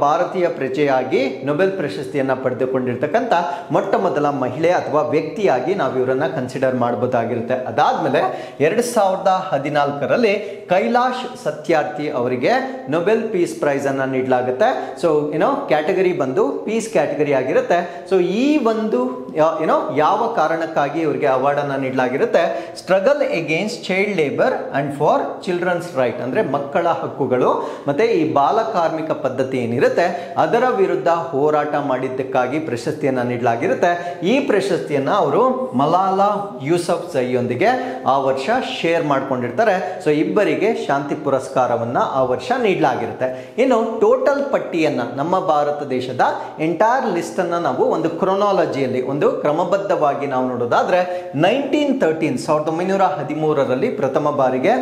ಭಾರತೀಯ ಪ್ರಜೆಯಾಗಿ ನೊಬೆಲ್ ಪ್ರಶಸ್ತಿಯನ್ನ ಪಡೆದುಕೊಂಡಿರ್ತಕ್ಕಂಥ ಮೊಟ್ಟ ಮೊದಲ ಮಹಿಳೆ ಅಥವಾ ವ್ಯಕ್ತಿಯಾಗಿ ನಾವು ಇವರನ್ನ ಕನ್ಸಿಡರ್ ಮಾಡಬಹುದಾಗಿರುತ್ತೆ. ಅದಾದ್ಮೇಲೆ 2014ರಲ್ಲಿ ಕೈಲಾಶ್ ಸತ್ಯಾರ್ಥಿ ಅವರಿಗೆ ನೊಬೆಲ್ ಪೀಸ್ ಪ್ರೈಸ್ ಅನ್ನ ನೀಡಲಾಗುತ್ತೆ. ಸೊ ಕ್ಯಾಟಗರಿ ಬಂದು ಪೀಸ್ ಕ್ಯಾಟಗರಿ ಆಗಿರುತ್ತೆ. ಸೊ ಈ ಒಂದು ಯಾವ ಕಾರಣಕ್ಕಾಗಿ ಇವರಿಗೆ ಅವಾರ್ಡ್ ಅನ್ನ ನೀಡಲಾಗಿರುತ್ತೆ, struggle against child labour and for children's right, ಅಂದ್ರೆ ಮಕ್ಕಳ ಹಕ್ಕುಗಳು ಮತ್ತೆ ಈ ಬಾಲ ಕಾರ್ಮಿಕ ಪದ್ಧತಿ ಏನಿರುತ್ತೆ ಅದರ ವಿರುದ್ಧ ಹೋರಾಟ ಮಾಡಿದ್ದಕ್ಕಾಗಿ ಪ್ರಶಸ್ತಿಯನ್ನ ನೀಡಲಾಗಿರುತ್ತೆ. ಈ ಪ್ರಶಸ್ತಿಯನ್ನ ಅವರು ಮಲಾಲಾ ಯೂಸಫ್ ಝೈಯೊಂದಿಗೆ ಆ ವರ್ಷ ಶೇರ್ ಮಾಡ್ಕೊಂಡಿರ್ತಾರೆ. ಸೊ ಇಬ್ಬರಿಗೆ ಶಾಂತಿ ಪುರಸ್ಕಾರವನ್ನ ಆ ವರ್ಷ ನೀಡಲಾಗಿರುತ್ತೆ. ಇನ್ನು ಟೋಟಲ್ ಪಟ್ಟಿಯನ್ನ ನಮ್ಮ ಭಾರತ ದೇಶದ ಎಂಟೈರ್ ಲಿಸ್ಟ್ ಅನ್ನ ನಾವು ಒಂದು ಕ್ರೊನಾಲಜಿಯಲ್ಲಿ ಒಂದು ಕ್ರಮಬದ್ಧವಾಗಿ ನಾವು ನೋಡೋದಾದ್ರೆ 1913ರಲ್ಲಿ ಪ್ರಥಮ ಬಾರಿಗೆ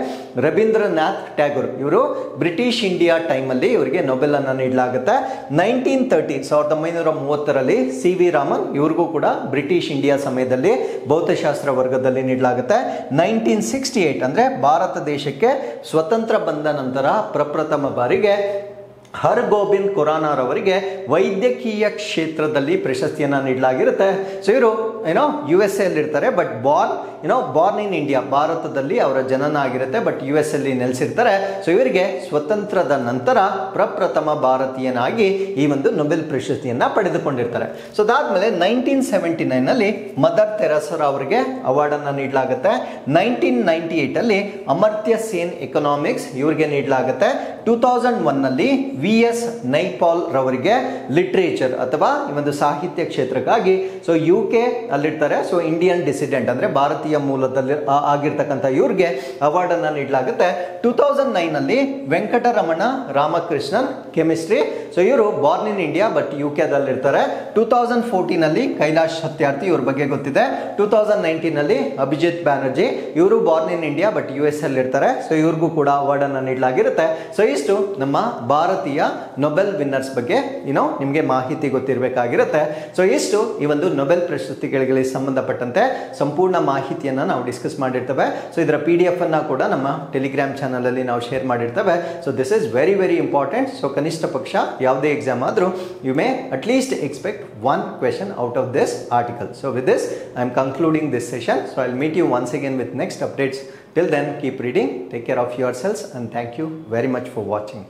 ರವೀಂದ್ರನಾಥ್ ಟ್ಯಾಗೋರ್ ಇವರು ಬ್ರಿಟಿಷ್ ಇಂಡಿಯಾ ಟೈಮ್ ಅಲ್ಲಿ ಇವರಿಗೆ ನೊಬೆಲ್ ಅನ್ನ ನೀಡಲಾಗುತ್ತೆ. 1930ರಲ್ಲಿ ಸಿ ವಿ ರಾಮನ್ ಇವ್ರಿಗೂ ಕೂಡ ಬ್ರಿಟಿಷ್ ಇಂಡಿಯಾ ಸಮಯದಲ್ಲಿ ಭೌತಶಾಸ್ತ್ರ ವರ್ಗದಲ್ಲಿ ನೀಡಲಾಗುತ್ತೆ. 1968 ಅಂದ್ರೆ ಭಾರತ ದೇಶಕ್ಕೆ ಸ್ವತಂತ್ರ ಬಂದ ನಂತರ ಪ್ರಪ್ರಥಮ ಬಾರಿಗೆ ಹರ್ ಗೋಬಿಂದ್ ಖುರಾನಾರ್ ಅವರಿಗೆ ವೈದ್ಯಕೀಯ ಕ್ಷೇತ್ರದಲ್ಲಿ ಪ್ರಶಸ್ತಿಯನ್ನ ನೀಡಲಾಗಿರುತ್ತೆ. ಸೊ ಇವರು US ಅಲ್ಲಿ ಇರ್ತಾರೆ, ಬಟ್ ಬಾರ್ನ್ ಇನ್ ಇಂಡಿಯಾ, ಭಾರತದಲ್ಲಿ ಅವರ ಜನನ ಆಗಿರುತ್ತೆ, ಬಟ್ US ಅಲ್ಲಿ ನೆಲೆಸಿರ್ತಾರೆ. ಸೊ ಇವರಿಗೆ ಸ್ವತಂತ್ರದ ನಂತರ ಪ್ರಪ್ರಥಮ ಭಾರತೀಯನಾಗಿ ಈ ಒಂದು ನೊಬೆಲ್ ಪ್ರಶಸ್ತಿಯನ್ನ ಪಡೆದುಕೊಂಡಿರ್ತಾರೆ. ಸೊ ಅದಾದ್ಮೇಲೆ 1979ನಲ್ಲಿ ಮದರ್ ತೆರೆಸಾ ಅವರಿಗೆ ಅವಾರ್ಡ್ ಅನ್ನ ನೀಡಲಾಗುತ್ತೆ. 1998ಅಲ್ಲಿ ಅಮರ್ತ್ಯ ಸೇನ್ ಎಕನಾಮಿಕ್ಸ್ ಇವರಿಗೆ ನೀಡಲಾಗುತ್ತೆ. 2001ನಲ್ಲಿ VS ನೈಪಾಲ್ ರವರಿಗೆ ಲಿಟ್ರೇಚರ್ ಅಥವಾ ಈ ಒಂದು ಸಾಹಿತ್ಯ ಕ್ಷೇತ್ರಕ್ಕಾಗಿ ಸೊ UK ಅಲ್ಲಿರ್ತಾರೆ. ಸೊ ಇಂಡಿಯನ್ ಡಿಸಿಡೆಂಟ್ ಅಂದ್ರೆ ಭಾರತೀಯ ಮೂಲದಲ್ಲಿ ಆಗಿರ್ತಕ್ಕಂಥ ಇವ್ರಿಗೆ ಅವಾರ್ಡ್ ಅನ್ನ ನೀಡಲಾಗುತ್ತೆ. 2009ನಲ್ಲಿ ವೆಂಕಟರಮಣ ರಾಮಕೃಷ್ಣನ್ ಕೆಮಿಸ್ಟ್ರಿ. ಸೊ ಇವರು born in India but UK ದಲ್ಲಿರ್ತಾರೆ. 2014ನಲ್ಲಿ ಕೈಲಾಶ್ ಸತ್ಯಾರ್ಥಿ ಇವ್ರ ಬಗ್ಗೆ ಗೊತ್ತಿದೆ. 2019ನಲ್ಲಿ ಅಭಿಜಿತ್ ಬ್ಯಾನರ್ಜಿ ಇವರು born in India but US ಅಲ್ಲಿ ಇರ್ತಾರೆ. ಸೊ ಇವ್ರಿಗೂ ಕೂಡ ಅವಾರ್ಡ್ ಅನ್ನ ನೀಡಲಾಗಿರುತ್ತೆ. ಸೊ ಇಷ್ಟು ನಮ್ಮ ಭಾರತೀಯ ನೊಬೆಲ್ ವಿನ್ನರ್ಸ್ ಬಗ್ಗೆ ನಿಮಗೆ ಮಾಹಿತಿ ಗೊತ್ತಿರಬೇಕಾಗಿರುತ್ತೆ. ಸೊ ಇಷ್ಟು ಈ ಒಂದು ನೊಬೆಲ್ ಪ್ರಶಸ್ತಿಗಳಿಗೆ ಸಂಬಂಧಪಟ್ಟಂತೆ ಸಂಪೂರ್ಣ ಮಾಹಿತಿಯನ್ನ ನಾವು ಡಿಸ್ಕಸ್ ಮಾಡಿರ್ತೇವೆ. ಸೊ ಇದರ PDF ಅನ್ನ ಕೂಡ ನಮ್ಮ ಟೆಲಿಗ್ರಾಮ್ ಚಾನಲ್ ಅಲ್ಲಿ ನಾವು ಶೇರ್ ಮಾಡಿರ್ತೇವೆ. So this is very very important. So ಕನಿಷ್ಠ ಪಕ್ಷ ಯಾವುದೇ ಎಕ್ಸಾಮ್ ಆದ್ರೂ you may at least expect one question out of this article. So with this I am concluding this session. So I'll meet you once again with next updates. Till then, keep reading, take care of yourselves, and thank you very much for watching.